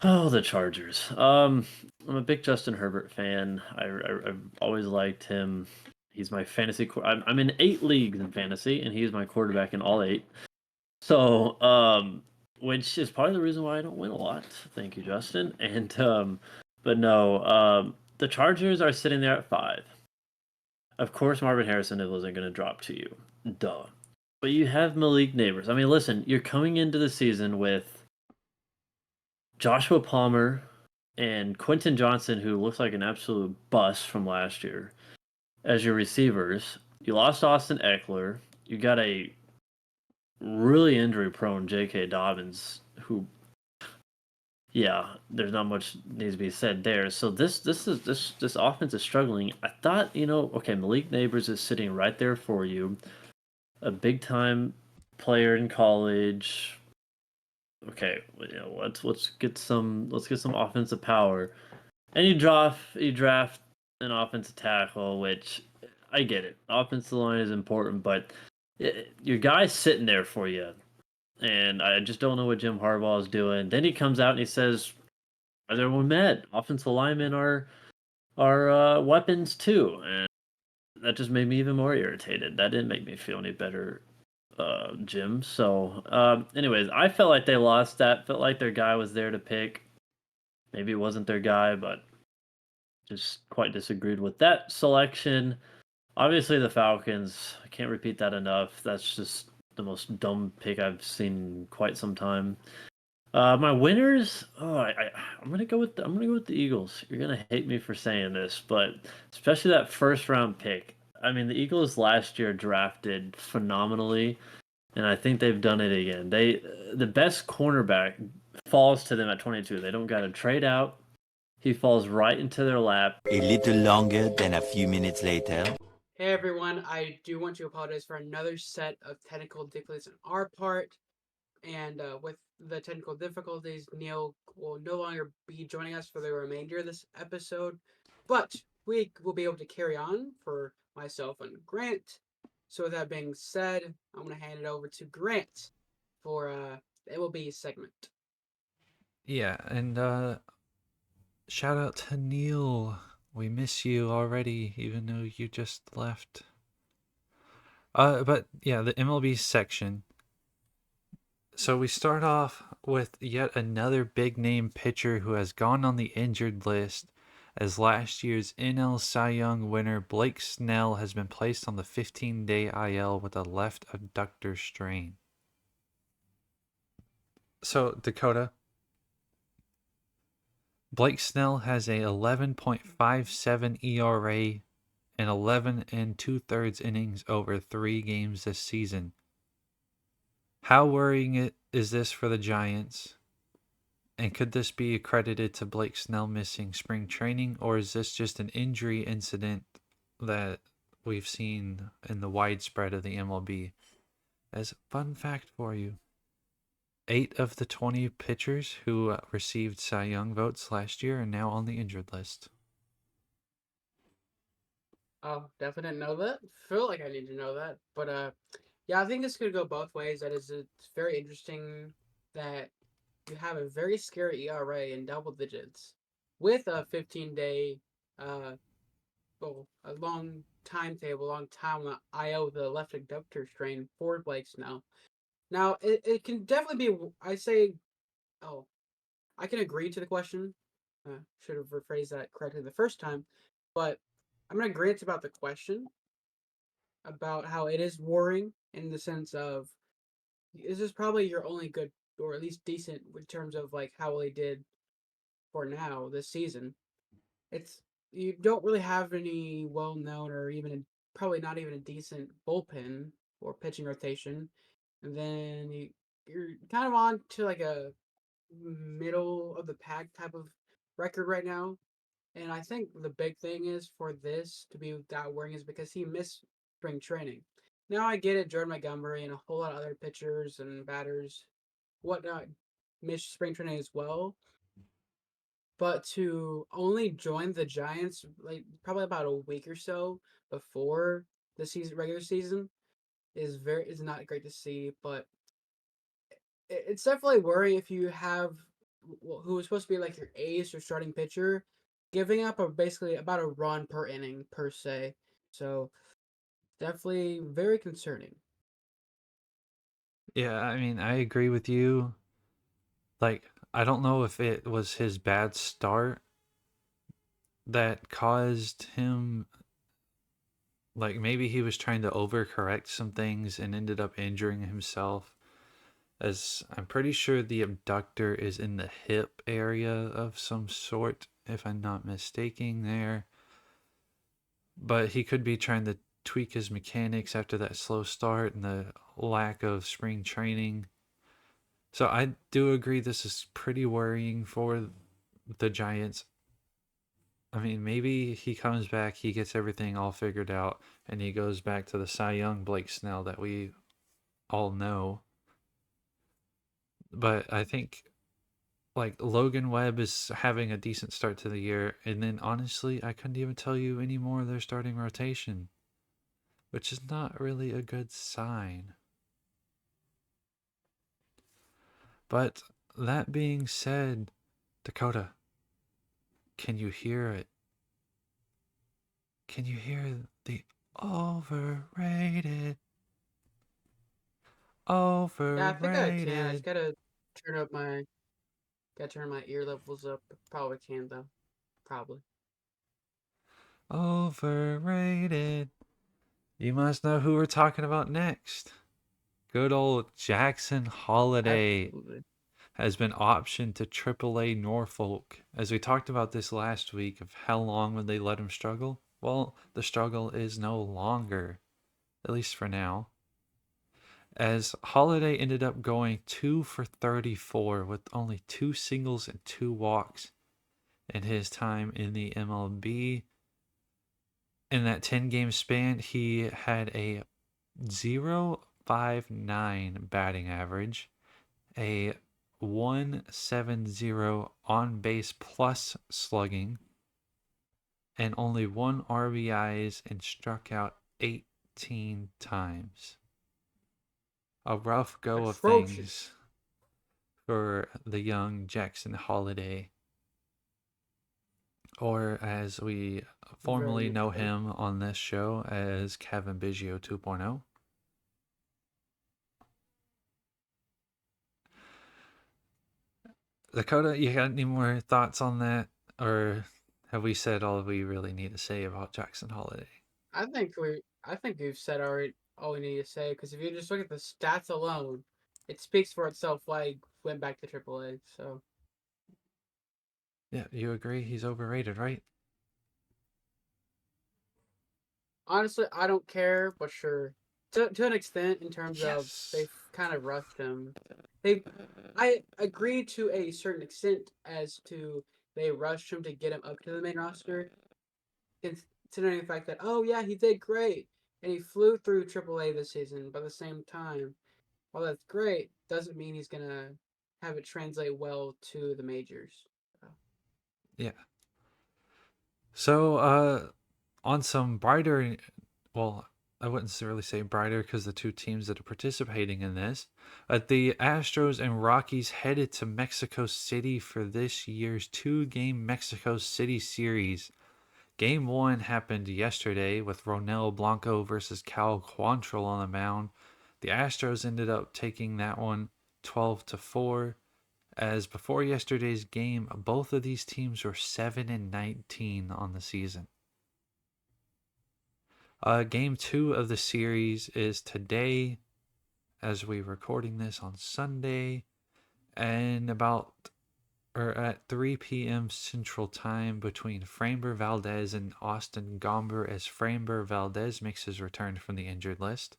the Chargers. I'm a big Justin Herbert fan. I've always liked him. He's my fantasy. I'm in 8 leagues in fantasy, and he's my quarterback in all 8. So, which is part of the reason why I don't win a lot. Thank you, Justin. But no, the Chargers are sitting there at 5. Of course, Marvin Harrison wasn't going to drop to you. Duh. But you have Malik Neighbors. I mean, listen, you're coming into the season with Joshua Palmer and Quentin Johnson, who looks like an absolute bust from last year, as your receivers. You lost Austin Eckler. You got a really injury prone J.K. Dobbins, who, yeah, there's not much needs to be said there. So this offense is struggling. I thought, okay, Malik Neighbors is sitting right there for you, a big time player in college. Okay, let's get some offensive power. And you draft an offensive tackle, which I get it. Offensive line is important, but your guy's sitting there for you, and I just don't know what Jim Harbaugh is doing. Then he comes out and he says, "As everyone met, offensive linemen are weapons too," and that just made me even more irritated. That didn't make me feel any better, Jim. So, anyways, I felt like they lost that. Felt like their guy was there to pick. Maybe it wasn't their guy, but just quite disagreed with that selection. Obviously, the Falcons. I can't repeat that enough. That's just the most dumb pick I've seen in quite some time. My winners. I'm gonna go with the Eagles. You're gonna hate me for saying this, but especially that first round pick. I mean, the Eagles last year drafted phenomenally, and I think they've done it again. The best cornerback falls to them at 22. They don't got to trade out. He falls right into their lap. A little longer than a few minutes later. Hey everyone, I do want to apologize for another set of technical difficulties on our part. And with the technical difficulties, Neil will no longer be joining us for the remainder of this episode. But we will be able to carry on for myself and Grant. So with that being said, I'm going to hand it over to Grant for the MLB segment. Yeah, and shout out to Neil. We miss you already, even though you just left. But yeah, the MLB section. So we start off with yet another big name pitcher who has gone on the injured list, as last year's NL Cy Young winner Blake Snell has been placed on the 15-day IL with a left abductor strain. So, Dakota, Blake Snell has a 11.57 ERA and 11 and 2/3 innings over 3 games this season. How worrying is this for the Giants? And could this be accredited to Blake Snell missing spring training, or is this just an injury incident that we've seen in the widespread of the MLB? As a fun fact for you, 8 of the 20 pitchers who received Cy Young votes last year are now on the injured list. Oh, definitely didn't know that. Feel like I need to know that. But yeah, I think this could go both ways. It's very interesting that you have a very scary ERA in double digits with a 15-day, a long timetable, long time on IO with the left abductor strain for Blake Snell. Now, it can definitely be, I say, oh, I can agree to the question. Should have rephrased that correctly the first time. But I'm going to grant about the question, about how it is worrying in the sense of, this is probably your only good, or at least decent, in terms of like how well he did for now this season. It's You don't really have any well known, or probably not even a decent bullpen or pitching rotation, and then you're kind of on to like a middle of the pack type of record right now. And I think the big thing is for this to be that worrying is because he missed spring training. Now I get it, Jordan Montgomery and a whole lot of other pitchers and batters, whatnot, missed spring training as well. But to only join the Giants like probably about a week or so before the regular season is not great to see. But it's definitely worrying if you have who was supposed to be like your ace or starting pitcher giving up basically about a run per inning per se. So definitely very concerning. Yeah, I mean, I agree with you. Like, I don't know if it was his bad start that caused him, like, maybe he was trying to overcorrect some things and ended up injuring himself. As I'm pretty sure the abductor is in the hip area of some sort, if I'm not mistaken there. But he could be trying to tweak his mechanics after that slow start and the lack of spring training. So I do agree this is pretty worrying for the Giants. I mean, maybe he comes back, he gets everything all figured out, and he goes back to the Cy Young Blake Snell that we all know. But I think like Logan Webb is having a decent start to the year, and then honestly, I couldn't even tell you any more of their starting rotation, which is not really a good sign. But that being said, Dakota, can you hear it? Can you hear the overrated? Yeah, I think I can. I just Overrated. gotta turn my ear levels up. Probably can though. Probably. Overrated. You must know who we're talking about next. Good old Jackson Holiday Absolutely. has been optioned to AAA Norfolk. As we talked about this last week of how long would they let him struggle? Well, the struggle is no longer, at least for now. As Holiday ended up going 2 for 34 with only 2 singles and 2 walks in his time in the MLB. In that 10-game span, he had a 0.59 batting average, a 1.70 on base plus slugging, and only 1 RBIs and struck out 18 times. A rough go of Atrocious. things for the young Jackson Holiday, or as we formerly Very know much so. him on this show as Kevin Biggio 2.0. Dakota, you got any more thoughts on that? Or have we said all we really need to say about Jackson Holiday? I think we've said all we need to say, because if you just look at the stats alone, it speaks for itself why he went back to AAA. So Yeah, you agree he's overrated, right? honestly, I don't care, but sure, to an extent, in terms of Yes. they've kind of rushed him. I agree to a certain extent as to they rushed him to get him up to the main roster, considering the fact that, oh yeah, he did great and he flew through AAA this season. But at the same time, while that's great, doesn't mean he's gonna have it translate well to the majors. Yeah. So, on some brighter, well, I wouldn't really say brighter because the two teams that are participating in this, the Astros and Rockies headed to Mexico City for this year's 2-game Mexico City series. Game 1 happened yesterday with Ronel Blanco versus Cal Quantrill on the mound. The Astros ended up taking that one 12-4. As before yesterday's game, both of these teams were 7-19 on the season. Game 2 of the series is today, as we're recording this on Sunday, and at 3 p.m. Central Time between Framber Valdez and Austin Gomber, as Framber Valdez makes his return from the injured list.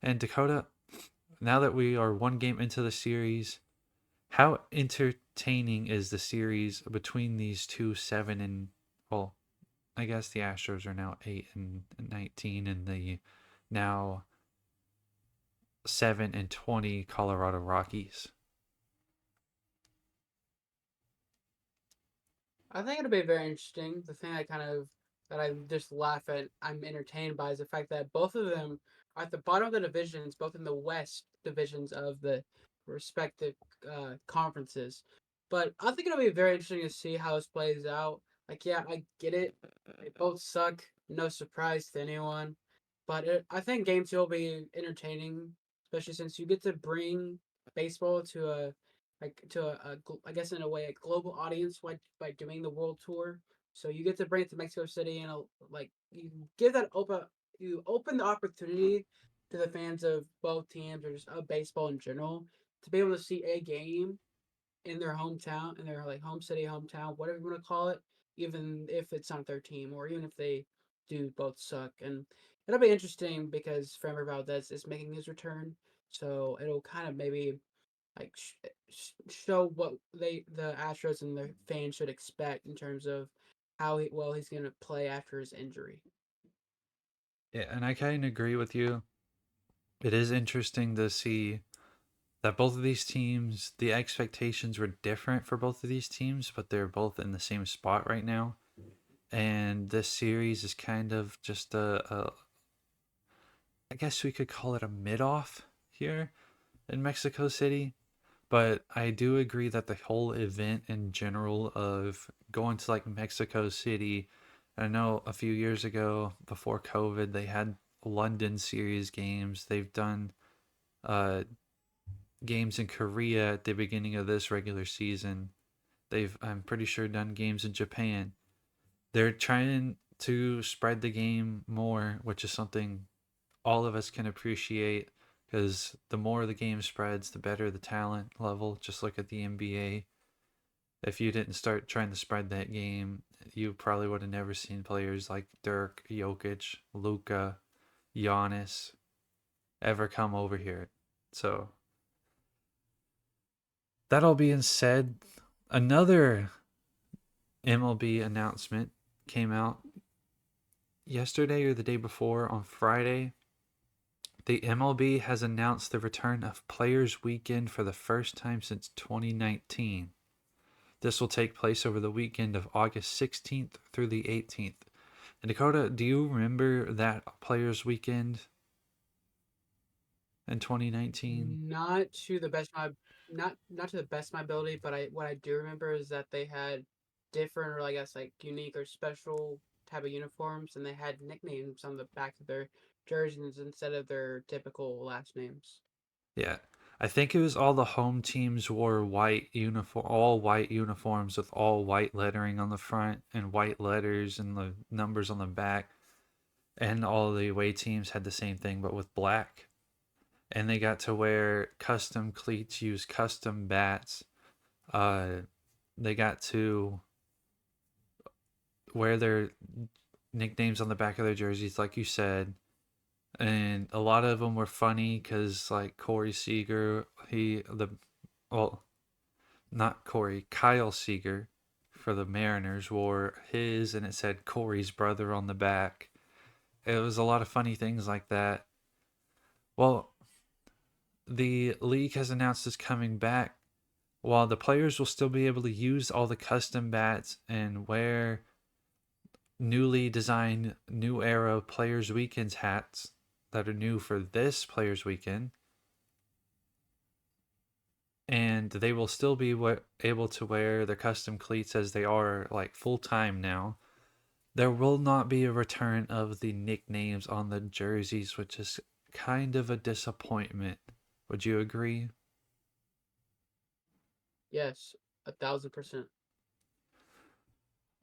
And Dakota, now that we are 1 game into the series, how entertaining is the series between these two 7 and, well, I guess the Astros are now 8-19 and the now 7-20 Colorado Rockies? I think it'll be very interesting. The thing that I just laugh at, I'm entertained by, is the fact that both of them are at the bottom of the divisions, both in the West divisions of the respective conferences. But I think it'll be very interesting to see how this plays out. Like, yeah, I get it. They both suck. No surprise to anyone. But I think Game 2 will be entertaining, especially since you get to bring baseball to I guess in a way a global audience by doing the world tour. So you get to bring it to Mexico City, and like you give that open you open the opportunity to the fans of both teams, or just of baseball in general, to be able to see a game in their hometown, in their like home city, hometown, whatever you want to call it, even if it's not their team, or even if they do both suck. And it'll be interesting because Framber Valdez is making his return, so it'll kind of maybe like show what the Astros and the fans should expect in terms of how he's going to play after his injury. Yeah, and I kind of agree with you. it is interesting to see that both of these teams, the expectations were different for both of these teams, but they're both in the same spot right now. And this series is kind of just I guess we could call it a mid-off here in Mexico City. But I do agree that the whole event in general of going to like Mexico City, I know a few years ago before COVID, they had London series games. They've done uh, games in Korea at the beginning of this regular season. They've, I'm pretty sure, done games in Japan. They're trying to spread the game more, which is something all of us can appreciate because the more the game spreads, the better the talent level. Just look at the NBA. If you didn't start trying to spread that game, you probably would have never seen players like Dirk, Jokic, Luka, Giannis ever come over here. So, that all being said, another MLB announcement came out yesterday or the day before on Friday. The MLB has announced the return of Players Weekend for the first time since 2019. This will take place over the weekend of August 16th through the 18th. And Dakota, do you remember that Players Weekend in 2019? Not to the best of my not to the best of my ability, but what I do remember is that they had different, or I guess like unique or special type of uniforms, and they had nicknames on the back of their jerseys instead of their typical last names. Yeah. I think it was all the home teams wore all white uniforms with all white lettering on the front and white letters and the numbers on the back. And all the away teams had the same thing, but with black. And they got to wear custom cleats, use custom bats. They got to wear their nicknames on the back of their jerseys, like you said. And a lot of them were funny because, like Corey Seager, not Corey, Kyle Seager for the Mariners wore his, and it said Corey's brother on the back. It was a lot of funny things like that. Well, the league has announced it's coming back. While the players will still be able to use all the custom bats and wear newly designed New Era Players Weekends hats that are new for this Players Weekend, and they will still be able to wear their custom cleats as they are like full time now. There will not be a return of the nicknames on the jerseys, which is kind of a disappointment. Would you agree? Yes, 1,000%.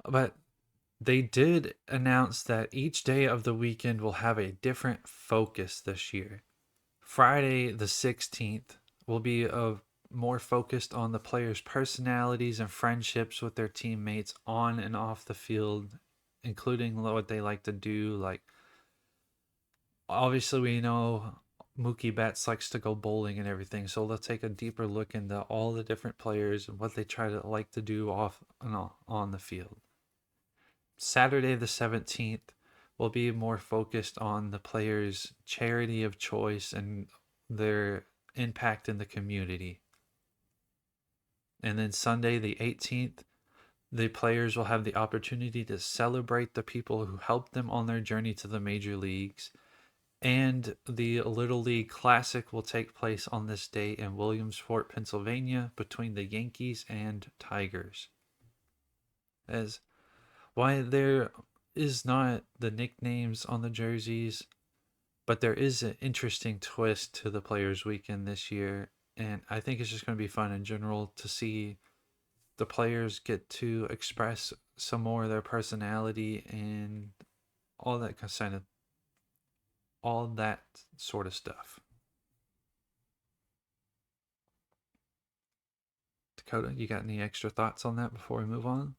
But they did announce that each day of the weekend will have a different focus this year. Friday, the 16th, will be more focused on the players' personalities and friendships with their teammates on and off the field, including what they like to do. Like, obviously, we know Mookie Betts likes to go bowling and everything, so let's take a deeper look into all the different players and what they try to like to do off and on the field. Saturday the 17th will be more focused on the players' charity of choice and their impact in the community. And then Sunday the 18th, the players will have the opportunity to celebrate the people who helped them on their journey to the major leagues. And the Little League Classic will take place on this day in Williamsport, Pennsylvania, between the Yankees and Tigers. As why there is not the nicknames on the jerseys, but there is an interesting twist to the Players Weekend this year, and I think it's just going to be fun in general to see the players get to express some more of their personality and all that sort of stuff. Dakota, you got any extra thoughts on that before we move on?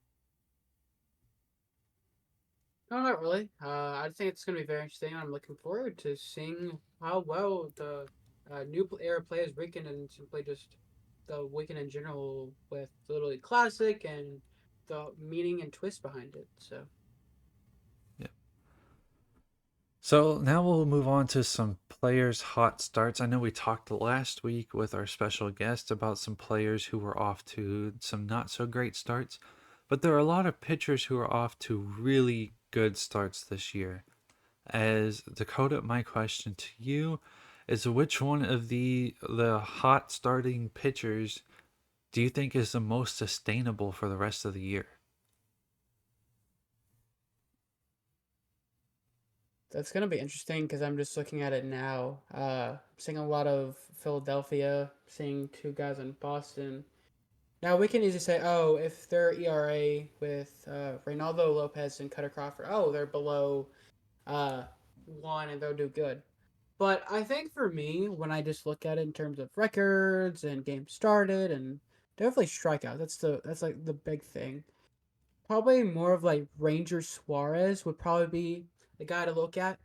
No, not really. I think it's going to be very interesting. I'm looking forward to seeing how well the new era Players Weekend and simply just the weekend in general with the Little League Classic and the meaning and twist behind it. So, Yeah. So now we'll move on to some players' hot starts. I know we talked last week with our special guest about some players who were off to some not so great starts, but there are a lot of pitchers who are off to really good starts this year. As Dakota, my question to you is which one of the hot starting pitchers do you think is the most sustainable for the rest of the year? That's gonna be interesting because I'm just looking at it now. Seeing a lot of Philadelphia, seeing two guys in Boston. Now we can easily say, oh, if their ERA with Reynaldo Lopez and Cutter Crawford, oh, they're below uh, 1 and they'll do good. But I think for me, when I just look at it in terms of records and games started and definitely strikeout, that's like the big thing. Probably more of like Ranger Suarez would probably be the guy to look at.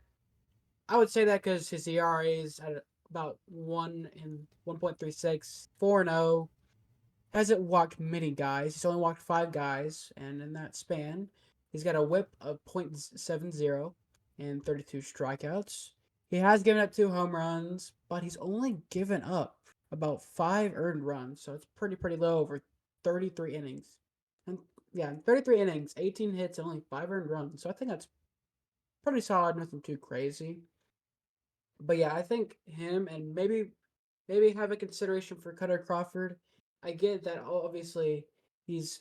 I would say that because his ERA is at about 1.36, 4-0. Hasn't walked many guys. He's only walked 5 guys, and in that span, he's got a whip of .70 and 32 strikeouts. He has given up 2 home runs, but he's only given up about 5 earned runs, so it's pretty low over 33 innings. And yeah, 33 innings, 18 hits, and only 5 earned runs. So I think that's pretty solid, nothing too crazy. But yeah, I think him and maybe have a consideration for Cutter Crawford. I get that obviously he's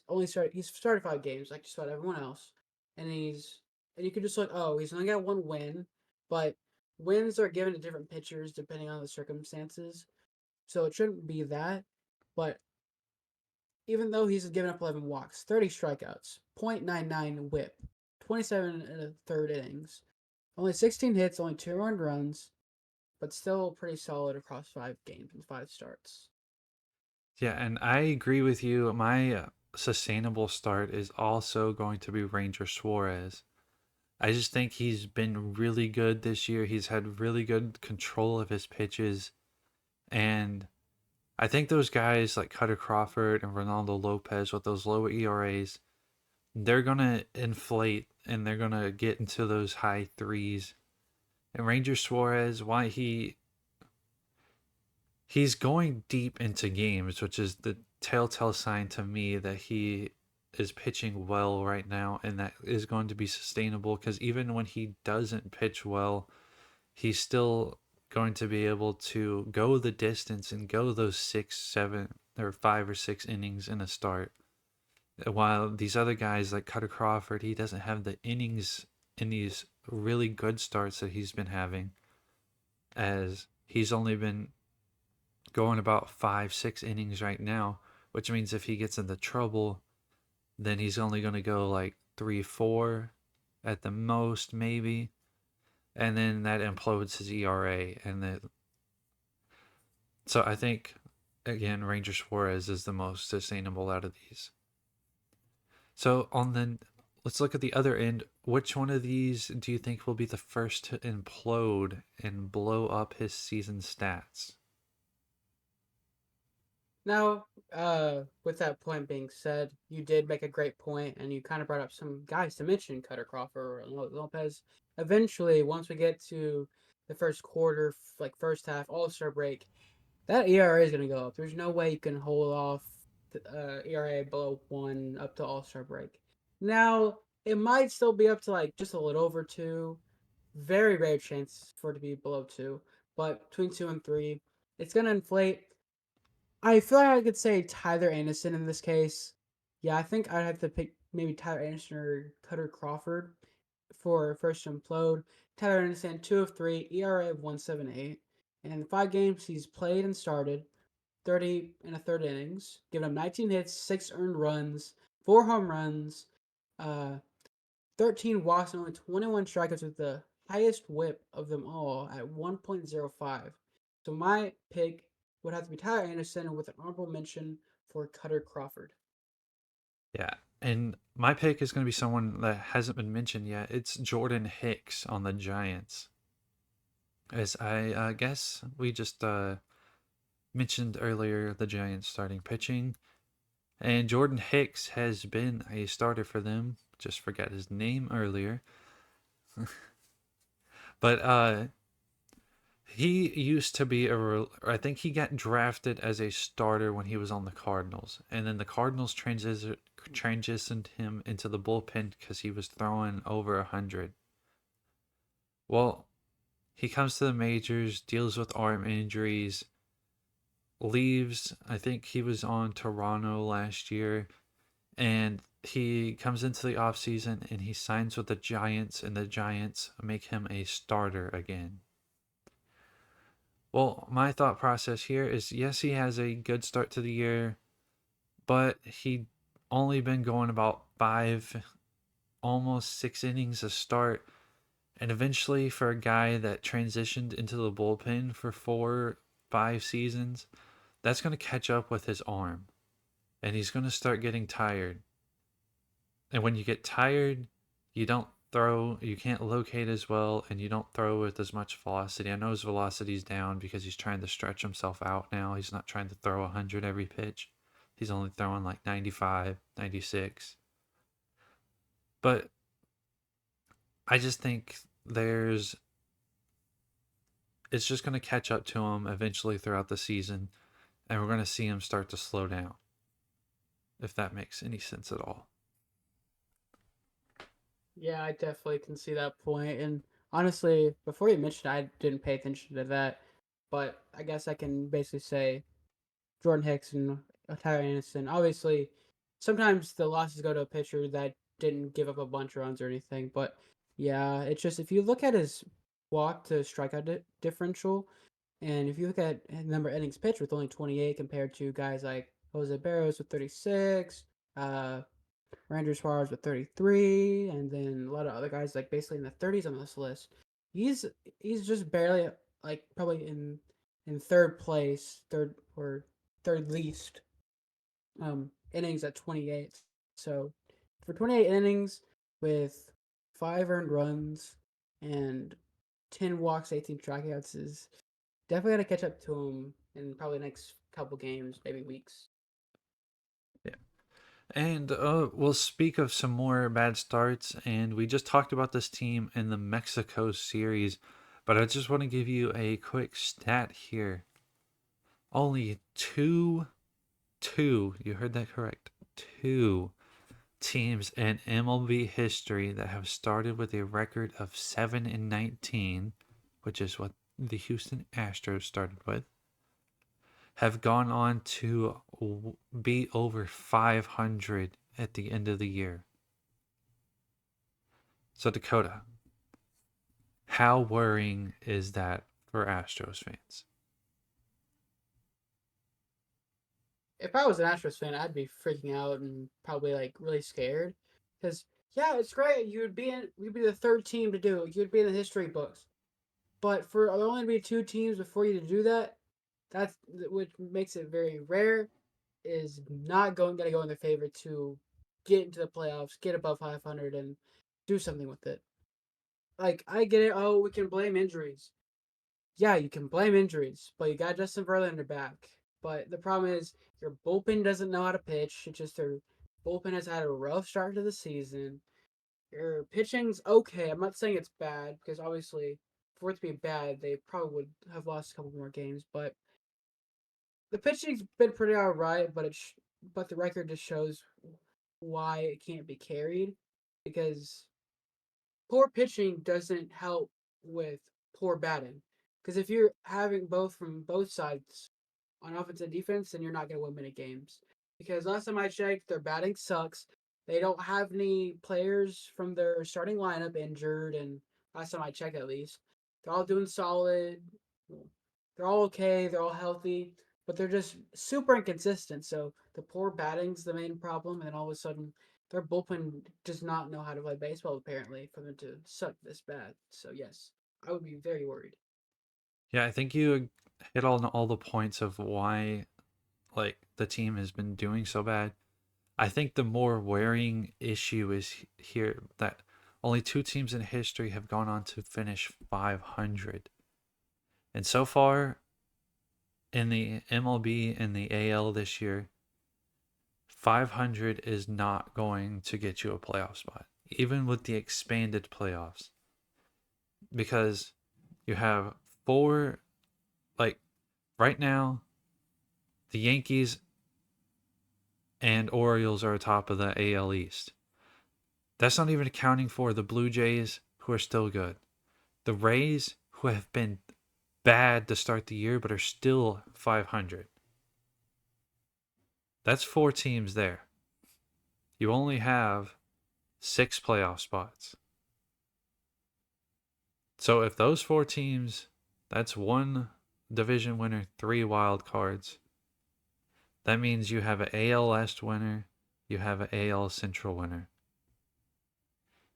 started 5 games like just about everyone else, and you could just look, oh, he's only got 1 win, but wins are given to different pitchers depending on the circumstances, so it shouldn't be that. But even though he's given up 11 walks, 30 strikeouts, .99 WHIP, 27 and a third innings, only 16 hits, only 2 earned runs, but still pretty solid across 5 games and 5 starts. Yeah, and I agree with you. My sustainable start is also going to be Ranger Suarez. I just think he's been really good this year. He's had really good control of his pitches. And I think those guys like Cutter Crawford and Ronaldo Lopez with those lower ERAs, they're going to inflate and they're going to get into those high threes. And Ranger Suarez, why he's going deep into games, which is the telltale sign to me that he is pitching well right now and that is going to be sustainable because even when he doesn't pitch well, he's still going to be able to go the distance and go those 5 or 6 innings in a start. While these other guys like Cutter Crawford, he doesn't have the innings in these really good starts that he's been having, as he's only been going about 5, 6 innings right now, which means if he gets into trouble, then he's only going to go like 3, 4 at the most, maybe. And then that implodes his ERA. So I think, again, Ranger Suarez is the most sustainable out of these. So let's look at the other end. Which one of these do you think will be the first to implode and blow up his season stats? Now, with that point being said, you did make a great point, and you kind of brought up some guys to mention: Cutter Crawford, Lopez. Eventually, once we get to the first quarter, like first half, All-Star break, that ERA is going to go up. There's no way you can hold off ERA below 1 up to All-Star break. Now, it might still be up to like just a little over 2. Very rare chance for it to be below 2, but between 2 and 3, it's going to inflate. I feel like I could say Tyler Anderson in this case. Yeah, I think I'd have to pick maybe Tyler Anderson or Cutter Crawford for first to implode. Tyler Anderson, 2 of 3, ERA of 1.78. And in the 5 games he's played and started, 30 and a third innings, giving up 19 hits, 6 earned runs, 4 home runs, uh, 13 walks, and only 21 strikeouts with the highest whip of them all at 1.05. So my pick would have to be Tyler Anderson with an honorable mention for Cutter Crawford. Yeah, and my pick is going to be someone that hasn't been mentioned yet. It's Jordan Hicks on the Giants. As I guess we just mentioned earlier, the Giants starting pitching. And Jordan Hicks has been a starter for them. Just forgot his name earlier. But he used to be I think he got drafted as a starter when he was on the Cardinals, and then the Cardinals transitioned him into the bullpen because he was throwing over 100. Well, he comes to the majors, deals with arm injuries, leaves. I think he was on Toronto last year, and he comes into the offseason and he signs with the Giants, and the Giants make him a starter again. Well, my thought process here is yes, he has a good start to the year, but he only been going about 5, almost 6 innings a start. And eventually, for a guy that transitioned into the bullpen for 4, 5 seasons, that's going to catch up with his arm. And he's going to start getting tired. And when you get tired, you don't throw, you can't locate as well, and you don't throw with as much velocity. I know his velocity's down because he's trying to stretch himself out now. He's not trying to throw 100 every pitch. He's only throwing like 95, 96. But I just think it's just going to catch up to him eventually throughout the season, and we're going to see him start to slow down, if that makes any sense at all. Yeah, I definitely can see that point. And honestly, before you mentioned, I didn't pay attention to that, but I guess I can basically say Jordan Hicks and Tyler Anderson. Obviously, sometimes the losses go to a pitcher that didn't give up a bunch of runs or anything. But yeah, it's just if you look at his walk to strikeout differential, and if you look at his number of innings pitched with only 28 compared to guys like Jose Barros with 36, Ranger Suarez with 33, and then a lot of other guys like basically in the 30s on this list. He's he's just barely like probably in third place, third least innings at 28. So for 28 innings with 5 earned runs and 10 walks, 18 strikeouts is definitely got to catch up to him in probably the next couple games, maybe weeks. Yeah. And we'll speak of some more bad starts, and we just talked about this team in the Mexico series, but I just want to give you a quick stat here. Only two, you heard that correct, 2 teams in MLB history that have started with a record of 7-19, which is what the Houston Astros started with, have gone on to be over 500 at the end of the year. So, Dakota, how worrying is that for Astros fans? If I was an Astros fan, I'd be freaking out and probably like really scared. Because yeah, it's great. You'd be the third team to do it. You'd be in the history books. But for there only to be 2 teams before you to do that, that's which makes it very rare. Is not gonna go in their favor to get into the playoffs, get above 500, and do something with it. Like I get it. Oh, we can blame injuries. Yeah, you can blame injuries, but you got Justin Verlander back. But the problem is your bullpen doesn't know how to pitch. It's just their bullpen has had a rough start to the season. Your pitching's okay. I'm not saying it's bad because obviously, for it to be bad, they probably would have lost a couple more games. But the pitching's been pretty alright. But the record just shows why it can't be carried because poor pitching doesn't help with poor batting. Because if you're having both from both sides on offense and defense, then you're not going to win many games. Because last time I checked, their batting sucks. They don't have any players from their starting lineup injured, and last time I checked, at least, they're all doing solid. They're all okay. They're all healthy, but they're just super inconsistent. So the poor batting's the main problem, and then all of a sudden, their bullpen does not know how to play baseball. Apparently, for them to suck this bad. So yes, I would be very worried. Yeah, I think you hit on all the points of why like the team has been doing so bad. I think the more worrying issue is here that only 2 teams in history have gone on to finish 500. And so far in the MLB and the AL this year, 500 is not going to get you a playoff spot, even with the expanded playoffs. because you have four, like right now, the Yankees and Orioles are atop of the AL East. That's not even accounting for the Blue Jays, who are still good. The Rays, who have been bad to start the year, but are still 500. That's 4 teams there. You only have 6 playoff spots. So if those 4 teams, that's 1 division winner, 3 wild cards. That means you have an AL West winner, you have an AL Central winner.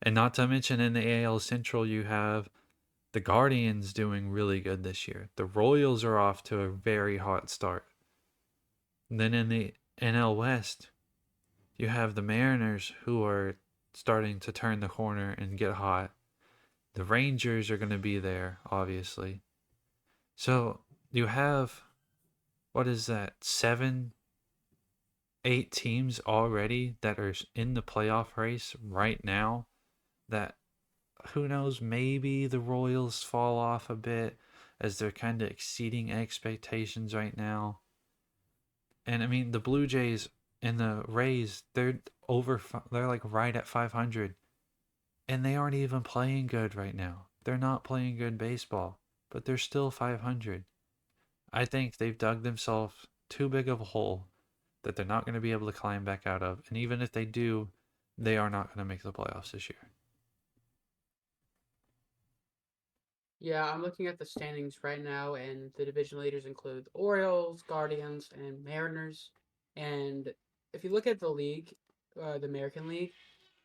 And not to mention in the AL Central, you have the Guardians doing really good this year. The Royals are off to a very hot start. And then in the NL West, you have the Mariners, who are starting to turn the corner and get hot. The Rangers are going to be there, obviously. So you have, what is that, 7, 8 teams already that are in the playoff race right now that, who knows, maybe the Royals fall off a bit as they're kind of exceeding expectations right now. And I mean, the Blue Jays and the Rays, they're like right at 500. And they aren't even playing good right now. They're not playing good baseball, but they're still 500. I think they've dug themselves too big of a hole that they're not going to be able to climb back out of. And even if they do, they are not going to make the playoffs this year. Yeah, I'm looking at the standings right now, and the division leaders include the Orioles, Guardians, and Mariners. And if you look at the league, the American League,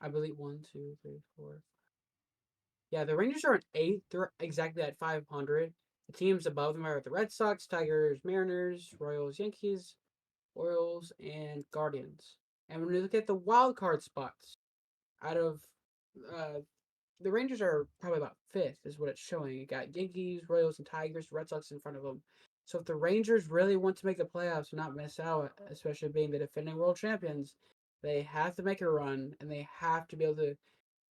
I believe 1, 2, 3, 4. Yeah, the Rangers are at 8. They're exactly at 500. The teams above them are the Red Sox, Tigers, Mariners, Royals, Yankees, Orioles, and Guardians. And when you look at the wild card spots, out of uh, the Rangers are probably about 5th, is what it's showing. You got Yankees, Royals, and Tigers, Red Sox in front of them. So if the Rangers really want to make the playoffs and not miss out, especially being the defending world champions, they have to make a run, and they have to be able to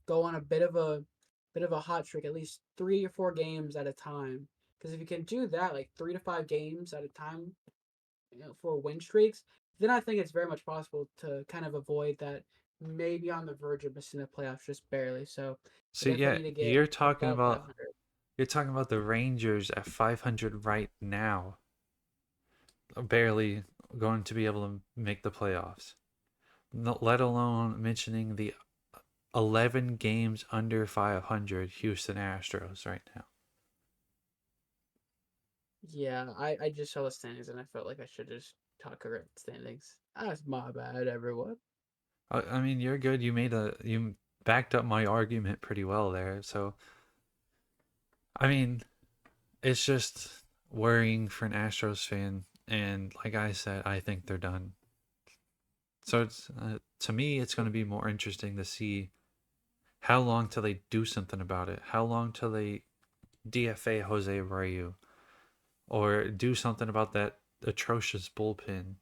go on a bit of a hot streak, at least 3 or 4 games at a time. Because if you can do that, like 3 to 5 games at a time, for win streaks, then I think it's very much possible to kind of avoid that, maybe on the verge of missing the playoffs just barely. So they So yeah, definitely need to get above 500. you're talking about the Rangers at 500 right now, barely going to be able to make the playoffs. Let alone mentioning the 11 games under 500 Houston Astros right now. Yeah, I just saw the standings and I felt like I should just talk about standings. That's my bad, everyone. I mean, you're good. You backed up my argument pretty well there. So, I mean, it's just worrying for an Astros fan, and like I said, I think they're done. So it's to me, it's going to be more interesting to see how long till they do something about it. How long till they DFA Jose Abreu, or do something about that atrocious bullpen,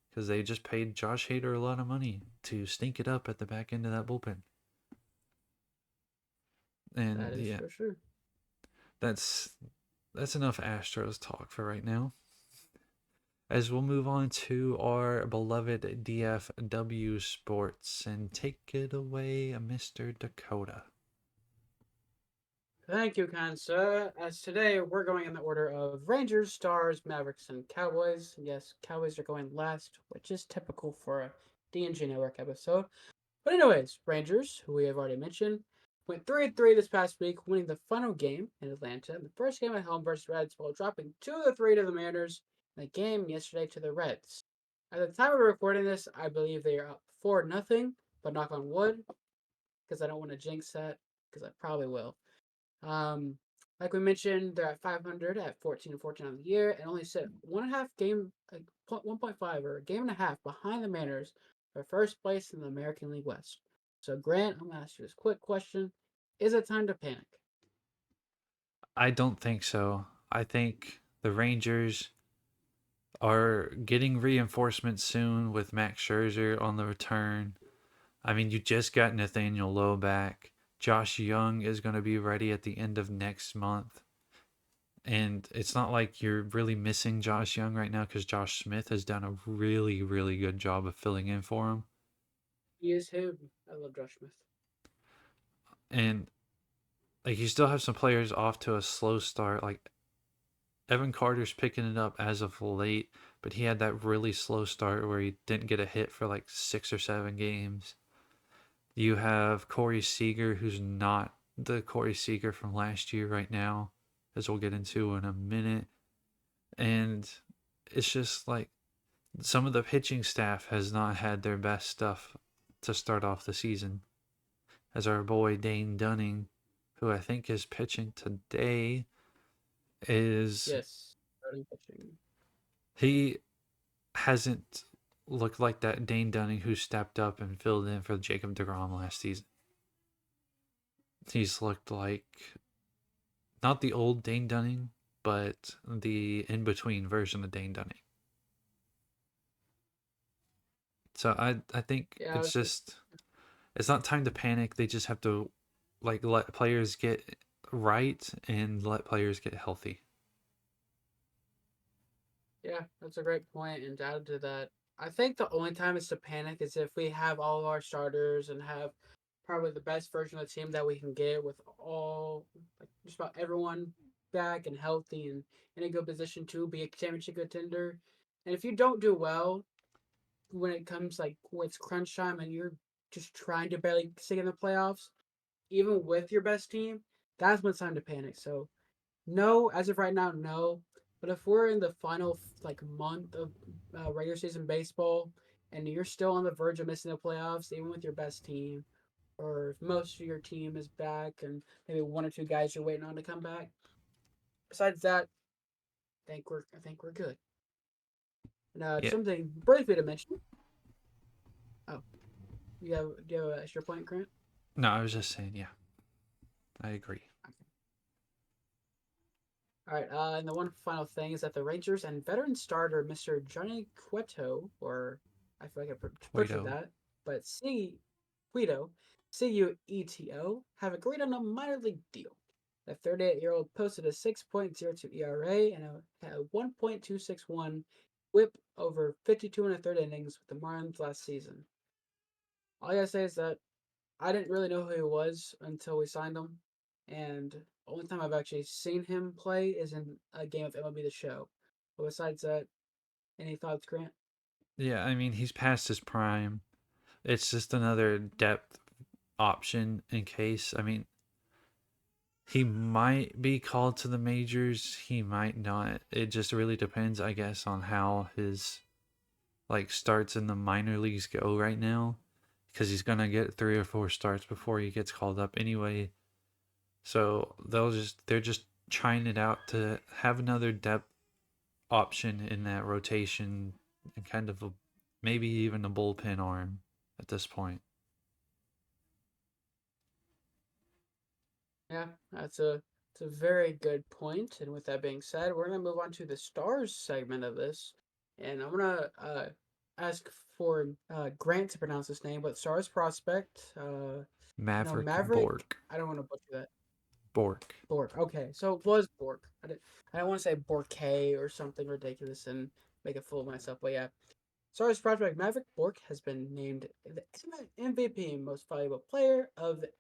because they just paid Josh Hader a lot of money to stink it up at the back end of that bullpen. And That is for sure. that's enough Astros talk for right now. As we'll move on to our beloved DFW sports, and take it away, Mr. Dakota. Thank you, kind sir. As today we're going in the order of Rangers, Stars, Mavericks, and Cowboys. Yes, Cowboys are going last, which is typical for a DNG Network episode. But anyways, Rangers, who we have already mentioned, went 3-3 this past week, winning the final game in Atlanta, the first game at home versus Reds, while dropping 2-3 to the Mariners in the game yesterday to the Reds. At the time of recording this, I believe they are up 4-0, but knock on wood, because I don't want to jinx that, because I probably will. Like we mentioned, they're at 500 at 14-14 on the year, and only sit 1.5 game, like 1.5 or a game and a half behind the Mariners for first place in the American League West. So, Grant, I'm gonna ask you this quick question: is it time to panic? I don't think so. I think the Rangers are getting reinforcements soon with Max Scherzer on the return. I mean, you just got Nathaniel Lowe back. Josh Young is going to be ready at the end of next month. And it's not like you're really missing Josh Young right now because Josh Smith has done a really, really good job of filling in for him. He is him. I love Josh Smith. And like you still have some players off to a slow start. Like Evan Carter's picking it up as of late, but he had that really slow start where he didn't get a hit for like 6 or 7 games. You have Corey Seager, who's not the Corey Seager from last year right now, as we'll get into in a minute. And it's just like some of the pitching staff has not had their best stuff to start off the season. As our boy Dane Dunning, who I think is pitching today, is Yes, starting pitching. he hasn't looked like that Dane Dunning who stepped up and filled in for Jacob deGrom last season. He's looked like not the old Dane Dunning, but the in-between version of Dane Dunning. So I think Yeah, it's just it's not time to panic. They just have to like let players get right and let players get healthy. Yeah, that's a great point. And to add to that, I think the only time it's to panic is if we have all of our starters and have probably the best version of the team that we can get with all, like just about everyone back and healthy and in a good position to be a championship contender. And if you don't do well when it comes like when it's crunch time and you're just trying to barely stay in the playoffs, even with your best team, that's when it's time to panic. So no, as of right now, no. But if we're in the final like month of regular season baseball and you're still on the verge of missing the playoffs, even with your best team, or if most of your team is back and maybe one or two guys you're waiting on to come back. Besides that, I think we're good. And Yeah. something briefly to mention. Oh, do you have an extra point, Grant? No, I was just saying, yeah. I agree. All right, and the one final thing is that the Rangers and veteran starter Mr. Johnny Cueto, or I feel like I butchered Cueto. that, but Cueto, Cueto, have agreed on a minor league deal. The 38-year-old posted a 6.02 ERA and a 1.261 WHIP over 52 and a third innings with the Marlins last season. All I gotta say is that I didn't really know who he was until we signed him, and the only time I've actually seen him play is in a game of MLB The Show. But besides that, any thoughts, Grant? Yeah, I mean, he's past his prime. It's just another depth option in case. I mean, he might be called to the majors, he might not. It just really depends, I guess, on how his like starts in the minor leagues go right now because he's going to get 3 or 4 starts before he gets called up anyway. So, they're just trying it out to have another depth option in that rotation and kind of maybe even a bullpen arm at this point. Yeah, that's a very good point. And with that being said, we're gonna move on to the stars segment of this, and I'm gonna ask for Grant to pronounce his name, but stars prospect, Maverick Maverick. Bork. I don't want to butcher that. Bork. Bork. Okay, so it was Bork. I don't want to say Borke or something ridiculous and make a fool of myself, but yeah. Stars prospect Maverick Bork has been named the MVP, Most Valuable Player of the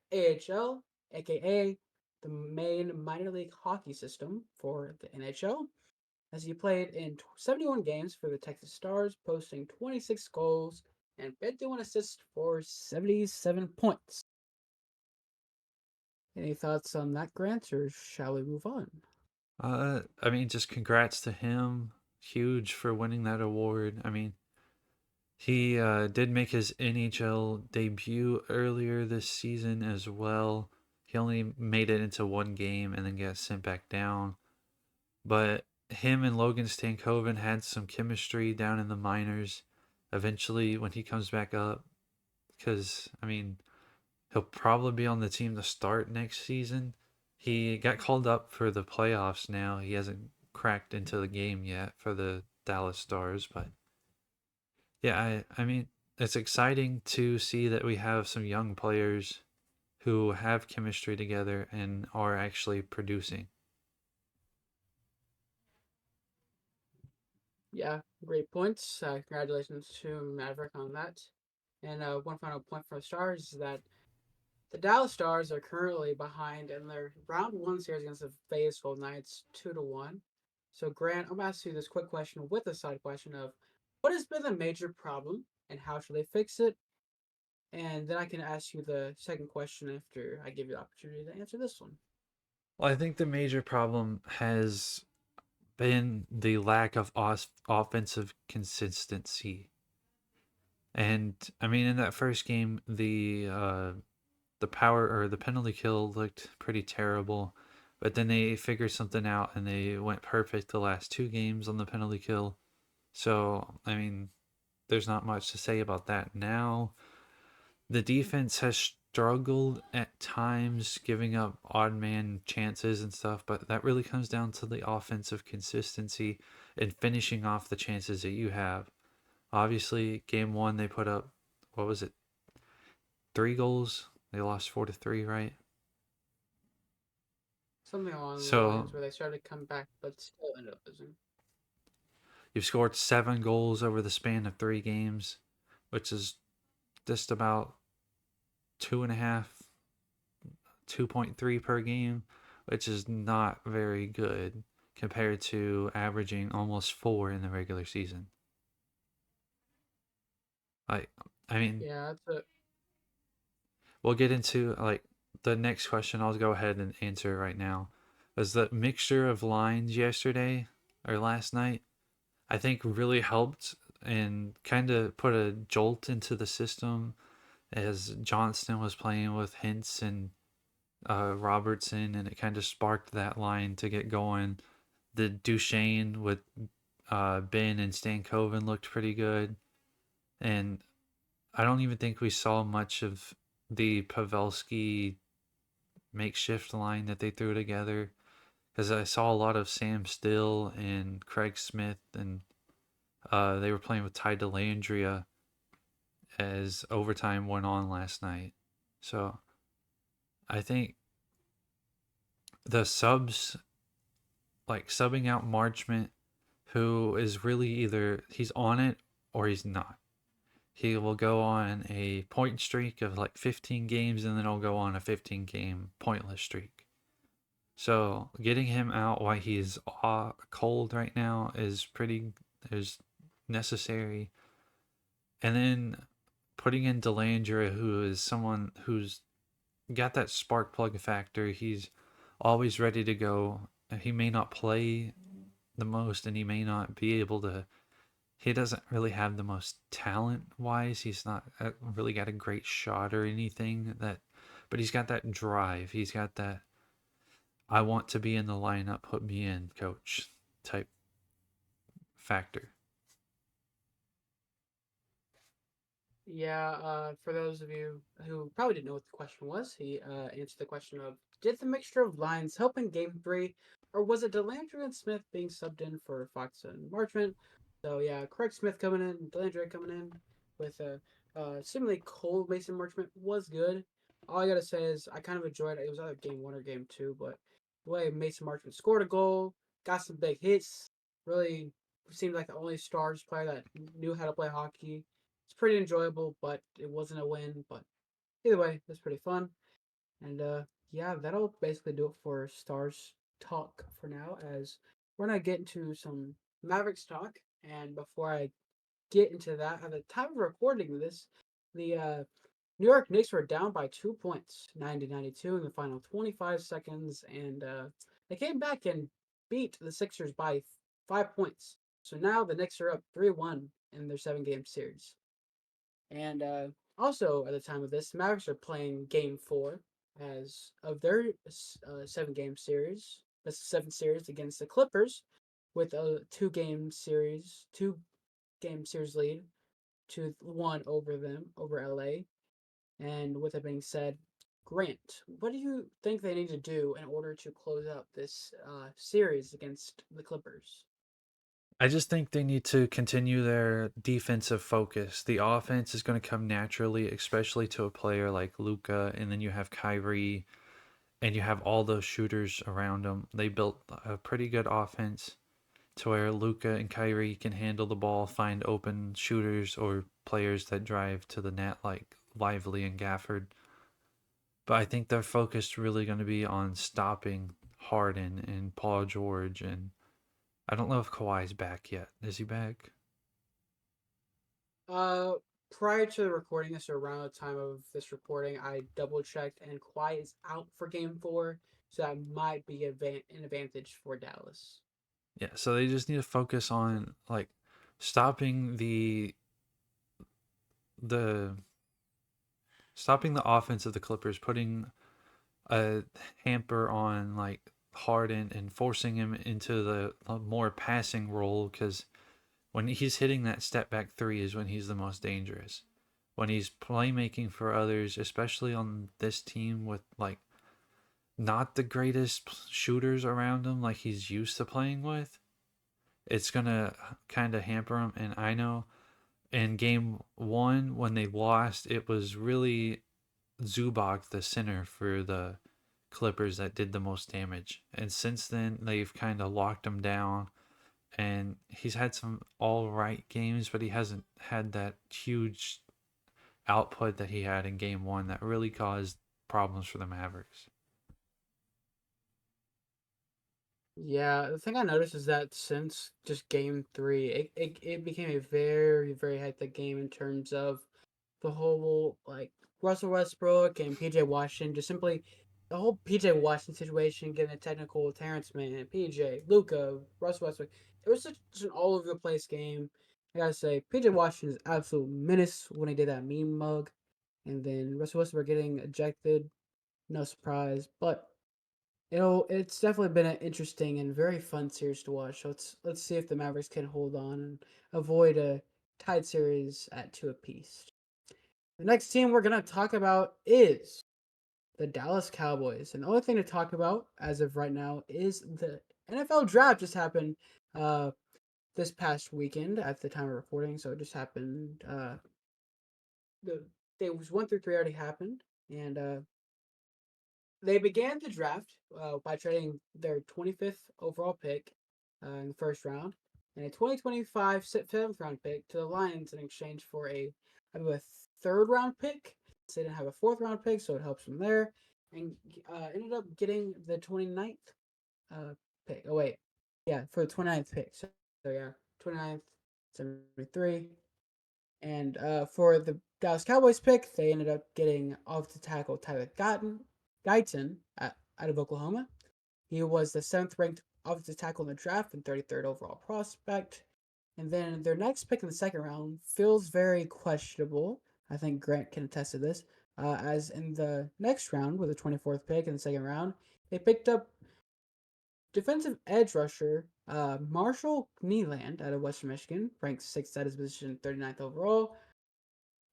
AHL, aka the main minor league hockey system for the NHL, as he played in 71 games for the Texas Stars, posting 26 goals and 51 assists for 77 points. Any thoughts on that, Grant, or shall we move on? I mean, just congrats to him. Huge for winning that award. I mean, he did make his NHL debut earlier this season as well. He only made it into 1 game and then got sent back down. But him and Logan Stankoven had some chemistry down in the minors. Eventually, when he comes back up, because I mean, he'll probably be on the team to start next season. He got called up for the playoffs now. He hasn't cracked into the game yet for the Dallas Stars, but yeah, I mean, it's exciting to see that we have some young players who have chemistry together and are actually producing. Yeah, great points. Congratulations to Maverick on that. And one final point for the Stars is that the Dallas Stars are currently behind in their round one series against the Vegas Golden Knights 2-1. So Grant, I'm gonna ask you this quick question with a side question of what has been the major problem and how should they fix it? And then I can ask you the second question after I give you the opportunity to answer this one. Well, I think the major problem has been the lack of offensive consistency. And I mean, in that first game, the power or the penalty kill looked pretty terrible, but then they figured something out and they went perfect the last two games on the penalty kill. So I mean, there's not much to say about that now. The defense has struggled at times, giving up odd man chances and stuff, but that really comes down to the offensive consistency and finishing off the chances that you have. Obviously, game one they put up, what was it, 3 goals? They lost 4-3, right? Something along the So lines where they started to come back, but still ended up losing. you've scored 7 goals over the span of 3 games, which is just about 2.5, 2.3 per game, which is not very good compared to averaging almost 4 in the regular season. Like, I mean, Yeah, that's we'll get into like the next question. I'll go ahead and answer right now. Was the mixture of lines yesterday or last night? I think really helped and kind of put a jolt into the system as Johnston was playing with Hintz and Robertson, and it kind of sparked that line to get going. The Duchesne with Ben and Stankoven looked pretty good, and I don't even think we saw much of the Pavelski makeshift line that they threw together, because I saw a lot of Sam Still and Craig Smith, and they were playing with Ty Dellandrea as overtime went on last night. So I think the subs, like subbing out Marchment, who is really either he's on it or he's not. He will go on a point streak of like 15 games and then he'll go on a 15-game pointless streak. So getting him out while he's cold right now is necessary. And then putting in Delandra, who is someone who's got that spark plug factor. He's always ready to go. He may not play the most and he may not be able to. He doesn't really have the most talent wise. He's not really got a great shot or anything but he's got that drive. He's got that I want to be in the lineup, put me in, coach type factor. Yeah, for those of you who probably didn't know what the question was, he answered the question of did the mixture of lines help in game three, or was it Delandre and Smith being subbed in for Fox and Marchment? So yeah, Craig Smith coming in, Delandre coming in with a seemingly cold Mason Marchment was good. All I gotta say is I kind of enjoyed it. It was either game one or game two, but the way Mason Marchment scored a goal, got some big hits, really seemed like the only Stars player that knew how to play hockey. It's pretty enjoyable, but it wasn't a win. But either way, it's pretty fun. And yeah, that'll basically do it for Stars talk for now. As we're gonna get into some Mavericks talk. And before I get into that, at the time of recording this, the New York Knicks were down by 2 points, 90-92 in the final 25 seconds, and they came back and beat the Sixers by 5 points. So now the Knicks are up 3-1 in their 7-game series. And also, at the time of this, the Mavericks are playing Game 4 as of their 7-game series. That's the seventh series against the Clippers, with a two-game series lead, 2-1 over them, over LA. And with that being said, Grant, what do you think they need to do in order to close out this series against the Clippers? I just think they need to continue their defensive focus. The offense is going to come naturally, especially to a player like Luka, and then you have Kyrie, and you have all those shooters around them. They built a pretty good offense to where Luka and Kyrie can handle the ball, find open shooters or players that drive to the net like Lively and Gafford. But I think they're focused really going to be on stopping Harden and Paul George, and I don't know if Kawhi's back yet. Is he back? Uh, Prior to recording this, or around the time of this recording, I double checked, and Kawhi is out for Game 4, so that might be an advantage for Dallas. Yeah, so they just need to focus on like stopping the stopping the offense of the Clippers, putting a hamper on like Harden and forcing him into the more passing role, because when he's hitting that step back three is when he's the most dangerous. When he's playmaking for others, especially on this team with like not the greatest shooters around him like he's used to playing with, it's gonna kind of hamper him. And I know in game one when they lost, it was really Zubac, the center for the Clippers, that did the most damage. And since then, they've kind of locked him down. And he's had some all right games, but he hasn't had that huge output that he had in game one that really caused problems for the Mavericks. Yeah, the thing I noticed is that since just Game 3, it became a very, very hectic game in terms of the whole, like, Russell Westbrook and PJ Washington, just simply the whole PJ Washington situation, getting a technical with Terrence Mann, PJ, Luca, Russell Westbrook. It was such an all over the place game. I gotta say, PJ Washington is absolute menace when he did that meme mug, and then Russell Westbrook getting ejected, no surprise. But it's definitely been an interesting and very fun series to watch. So let's see if the Mavericks can hold on and avoid a tied series at 2 apiece. The next team we're gonna talk about is the Dallas Cowboys. And the only thing to talk about as of right now is the NFL draft just happened this past weekend at the time of recording. So it just happened. The days 1 through 3 already happened, and they began the draft by trading their 25th overall pick in the first round and a 2025 seventh round pick to the Lions in exchange for I believe a third round pick. So they didn't have a fourth round pick, so it helps them there. And ended up getting the 29th pick. Oh, wait. Yeah, for the 29th pick. So yeah, 29th, 73. And for the Dallas Cowboys pick, they ended up getting offensive tackle Tyler Guyton out of Oklahoma. He was the 7th ranked offensive tackle in the draft and 33rd overall prospect. And then their next pick in the second round feels very questionable. I think Grant can attest to this. As in the next round, with the 24th pick in the second round, they picked up defensive edge rusher Marshall Kneeland out of Western Michigan, ranked 6th at his position, 39th overall.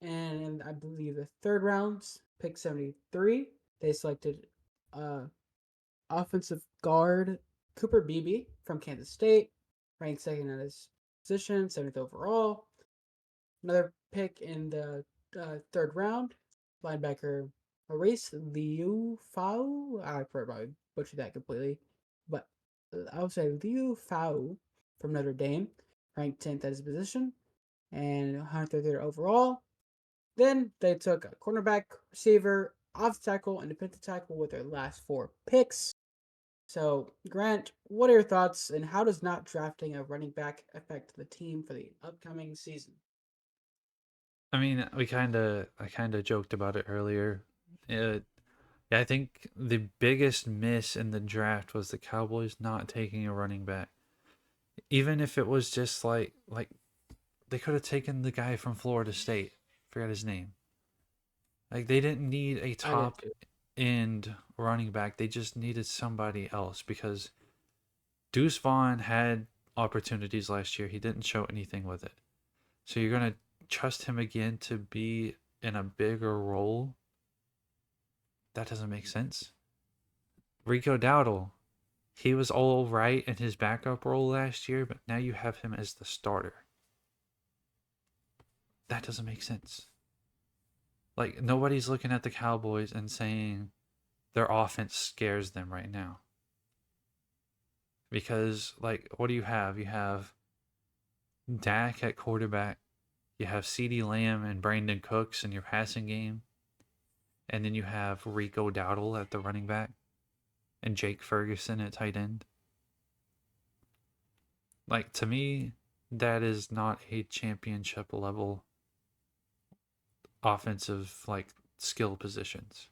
And I believe the third round's pick 73, they selected offensive guard Cooper Beebe from Kansas State, ranked 2nd at his position, 7th overall. Another pick in the third round, linebacker Maurice Liufau. I probably butchered that completely, but I would say Liufau from Notre Dame, ranked 10th at his position, and 133rd overall. Then they took a cornerback, receiver, offensive tackle, and defensive tackle with their last 4 picks. So, Grant, what are your thoughts, and how does not drafting a running back affect the team for the upcoming season? I mean, I kind of joked about it earlier. Yeah, I think the biggest miss in the draft was the Cowboys not taking a running back. Even if it was just like they could have taken the guy from Florida State. Forgot his name. Like they didn't need a I did top too. end running back. They just needed somebody else because Deuce Vaughn had opportunities last year. He didn't show anything with it. So you're gonna trust him again to be in a bigger role? That doesn't make sense. Rico Dowdle, he was all right in his backup role last year, but now you have him as the starter. That doesn't make sense. Like, nobody's looking at the Cowboys and saying their offense scares them right now. Because, like, what do you have? You have Dak at quarterback. You have CeeDee Lamb and Brandon Cooks in your passing game. And then you have Rico Dowdle at the running back. And Jake Ferguson at tight end. Like, to me, that is not a championship level offensive, like, skill positions.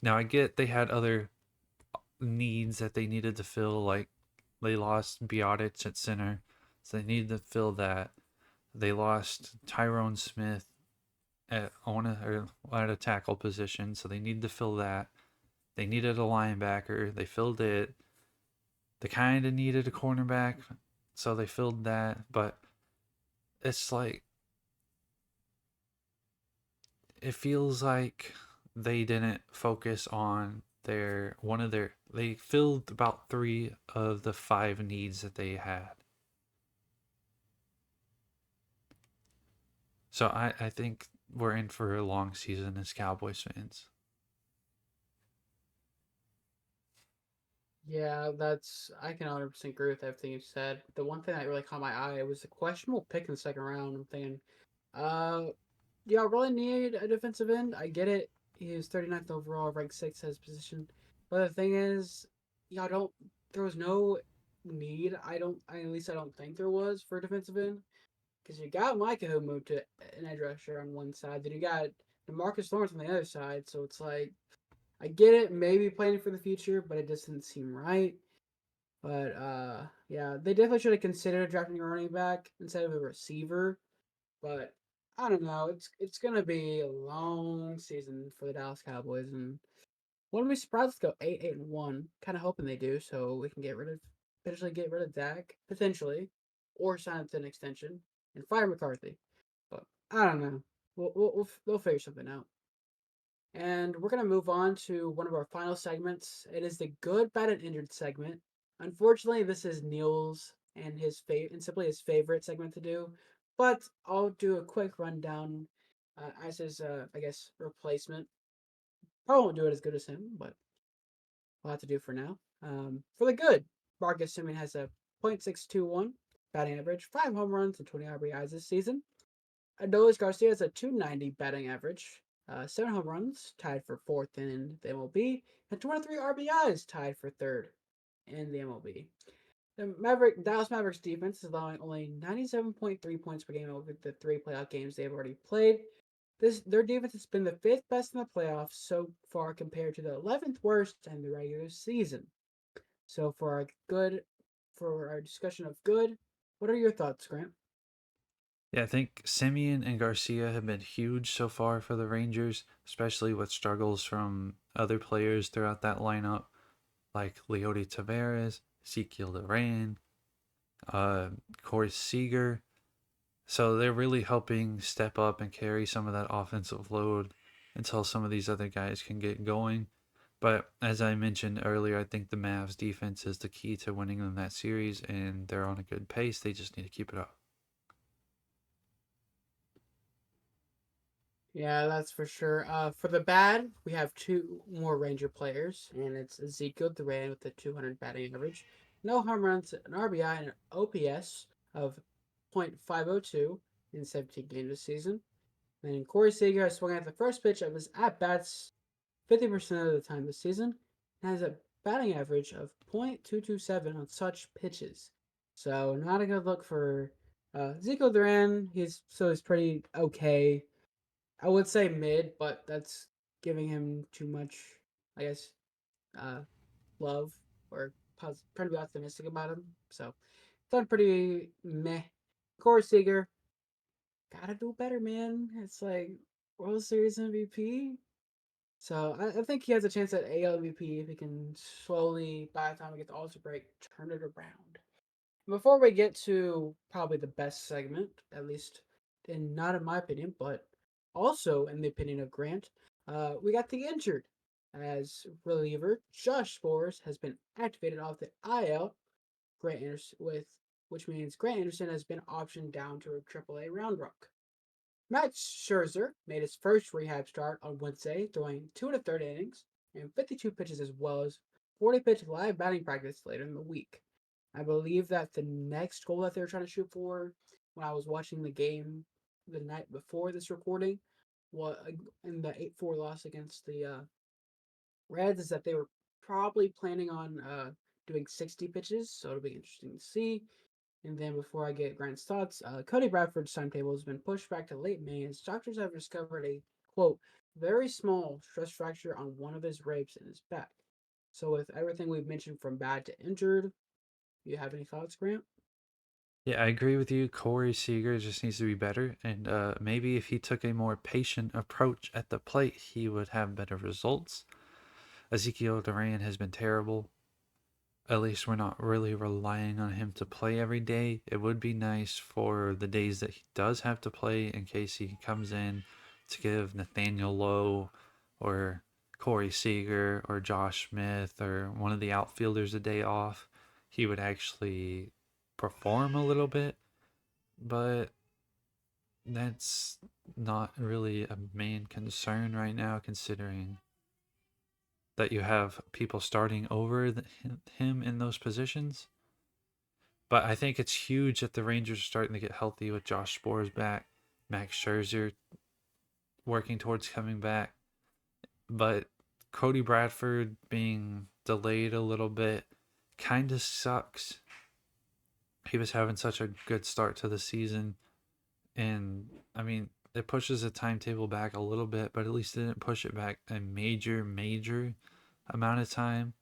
Now, I get they had other needs that they needed to fill, like they lost Biotic at center, so they needed to fill that. They lost Tyrone Smith at a tackle position, so they needed to fill that. They needed a linebacker, they filled it. They kind of needed a cornerback, so they filled that. But it's like, it feels like they didn't focus on they filled about 3 of the 5 needs that they had. So I think we're in for a long season as Cowboys fans. Yeah, I can 100% agree with everything you said. The one thing that really caught my eye was the questionable pick in the second round. I'm thinking, uh, y'all really need a defensive end? I get it. He was 39th overall, ranked 6th as position. But the thing is, there was no need. At least I don't think there was for a defensive end. Because you got Micah who moved to an edge rusher on one side. Then you got Demarcus Lawrence on the other side. So it's like, I get it, maybe planning for the future, but it just didn't seem right. But yeah, they definitely should have considered drafting a running back instead of a receiver. But I don't know. It's gonna be a long season for the Dallas Cowboys, and wouldn't be surprised to go 8-1. Kind of hoping they do, so we can potentially get rid of Dak potentially, or sign him to an extension and fire McCarthy. But I don't know. We'll figure something out. And we're going to move on to one of our final segments. It is the good, bad, and injured segment. Unfortunately, this is Neil's and simply his favorite segment to do. But I'll do a quick rundown as his, I guess, replacement. Probably won't do it as good as him, but we'll have to do for now. For the good, Marcus Simeon has a .621 batting average, 5 home runs, and 20 RBIs this season. Adolis Garcia has a .290 batting average, 7 home runs, tied for 4th in the MLB, and 23 RBIs, tied for 3rd in the MLB. The Dallas Mavericks defense is allowing only 97.3 points per game over the 3 playoff games they've already played. Their defense has been the 5th best in the playoffs so far, compared to the 11th worst in the regular season. So for our discussion of good, what are your thoughts, Grant? Yeah, I think Simeon and Garcia have been huge so far for the Rangers, especially with struggles from other players throughout that lineup, like Leody Taveras, Ezekiel Duran, Corey Seager. So they're really helping step up and carry some of that offensive load until some of these other guys can get going. But as I mentioned earlier, I think the Mavs defense is the key to winning them that series, and they're on a good pace. They just need to keep it up. Yeah, that's for sure. For the bad, we have 2 more Ranger players, and it's Ezekiel Duran with a 200 batting average, no home runs, an RBI, and an OPS of .502 in 17 games this season. And Corey Seager has swung at the first pitch of his at bats 50% of the time this season, and has a batting average of .227 on such pitches. So not a good look for Ezekiel Duran. He's pretty okay. I would say mid, but that's giving him too much, I guess, uh, love or trying to be optimistic about him. So, done pretty meh. Corey Seager, gotta do better, man. It's like World Series MVP. So, I think he has a chance at AL MVP if he can slowly, by the time we get to All Star break, turn it around. Before we get to probably the best segment, at least not in my opinion, but also in the opinion of Grant, we got the injured. as reliever Josh Spores has been activated off the IL. Grant Anderson which means Grant Anderson has been optioned down to a AAA round rock. Max Scherzer made his first rehab start on Wednesday, throwing 2 1/3 innings and 52 pitches, as well as 40-pitch live batting practice later in the week. I believe that the next goal that they were trying to shoot for when I was watching the game the night before this recording was in the 8-4 loss against the Reds is that they were probably planning on doing 60 pitches, so it'll be interesting to see. And then before I get Grant's thoughts, Cody Bradford's timetable has been pushed back to late May as doctors have discovered a, quote, very small stress fracture on one of his ribs in his back. So with everything we've mentioned from bad to injured, you have any thoughts, Grant? Yeah, I agree with you. Corey Seager just needs to be better, and maybe if he took a more patient approach at the plate, he would have better results. Ezekiel Duran has been terrible. At least we're not really relying on him to play every day. It would be nice for the days that he does have to play, in case he comes in, to give Nathaniel Lowe or Corey Seager or Josh Smith or one of the outfielders a day off. He would actually perform a little bit, but that's not really a main concern right now, considering that you have people starting over him in those positions. But I think it's huge that the Rangers are starting to get healthy with Josh Spores back, Max Scherzer working towards coming back. But Cody Bradford being delayed a little bit kind of sucks. He was having such a good start to the season. And, I mean, it pushes the timetable back a little bit, but at least it didn't push it back a major amount of time,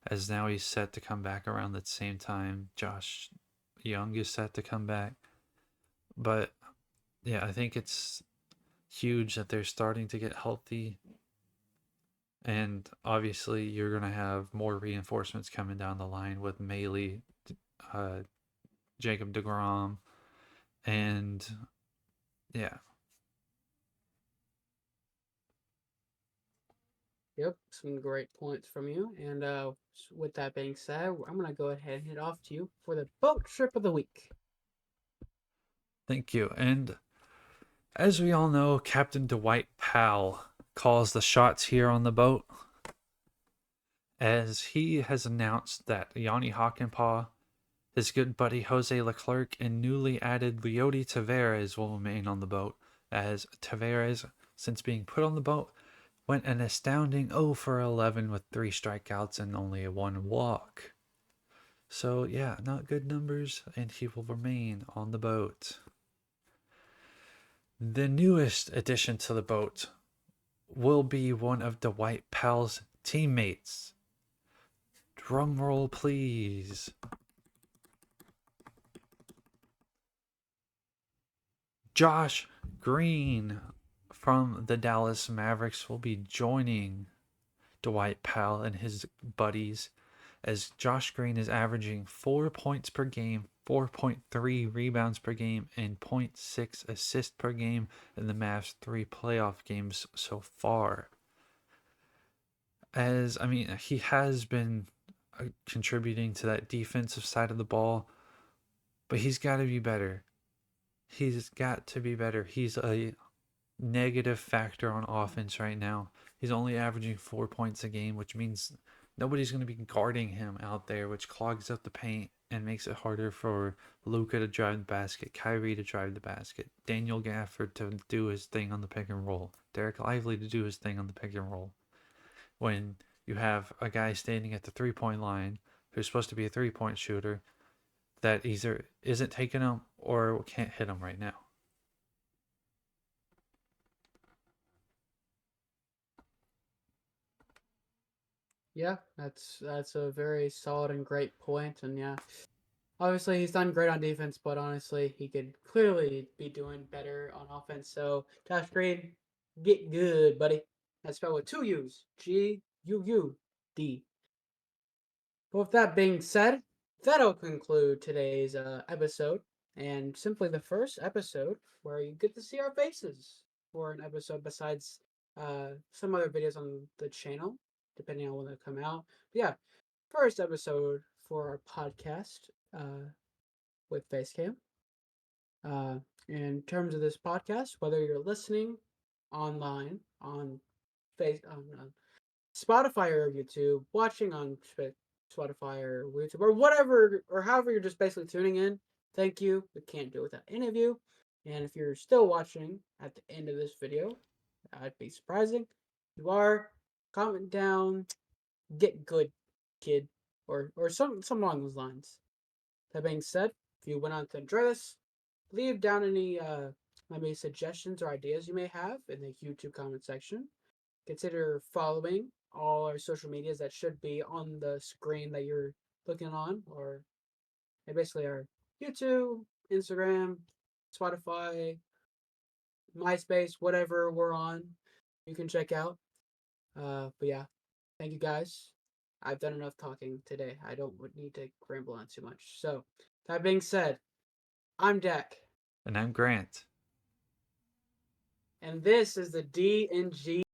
as now he's set to come back around the same time Josh Young is set to come back. But yeah, I think it's huge that they're starting to get healthy, and obviously you're going to have more reinforcements coming down the line with Maley, Jacob deGrom, and yeah. Yep, some great points from you. And with that being said, I'm going to go ahead and head off to you for the boat trip of the week. Thank you. And as we all know, Captain Dwight Powell calls the shots here on the boat, as he has announced that Yanni Hockenpah, his good buddy Jose Leclerc, and newly added Leody Taveras will remain on the boat, as Taveras, since being put on the boat, went an astounding 0 for 11 with 3 strikeouts and only 1 walk. So yeah, not good numbers, and he will remain on the boat. The newest addition to the boat will be one of Dwight Powell's teammates. Drum roll, please. Josh Green from the Dallas Mavericks will be joining Dwight Powell and his buddies, as Josh Green is averaging 4 points per game, 4.3 rebounds per game, and 0.6 assists per game in the Mavs' 3 playoff games so far. As, I mean, he has been contributing to that defensive side of the ball, but he's got to be better. He's got to be better. He's a negative factor on offense right now. He's only averaging 4 points a game, which means nobody's going to be guarding him out there, which clogs up the paint and makes it harder for Luka to drive the basket, Kyrie to drive the basket, Daniel Gafford to do his thing on the pick and roll, Derek Lively to do his thing on the pick and roll. When you have a guy standing at the 3-point line who's supposed to be a 3-point shooter that either isn't taking them or can't hit them right now. Yeah, that's a very solid and great point. And yeah, obviously he's done great on defense, but honestly he could clearly be doing better on offense. So Josh Green, get good, buddy. That's spelled with 2 U's. G-U-U-D. But with that being said, that'll conclude today's episode, and simply the first episode where you get to see our faces for an episode besides some other videos on the channel. depending on when they come out. But yeah, first episode for our podcast with Facecam. In terms of this podcast, whether you're listening online on Spotify or YouTube, watching on Spotify or YouTube or whatever, or however you're just basically tuning in, thank you. We can't do it without any of you. And if you're still watching at the end of this video, that'd be surprising. If you are, comment down, get good, kid, or some along those lines. That being said, if you went on to enjoy this, leave down any maybe suggestions or ideas you may have in the YouTube comment section. Consider following all our social medias that should be on the screen that you're looking on, or basically our YouTube, Instagram, Spotify, MySpace, whatever we're on, you can check out. But yeah, thank you guys. I've done enough talking today. I don't need to ramble on too much. So, that being said, I'm Dak. And I'm Grant. And this is the D&G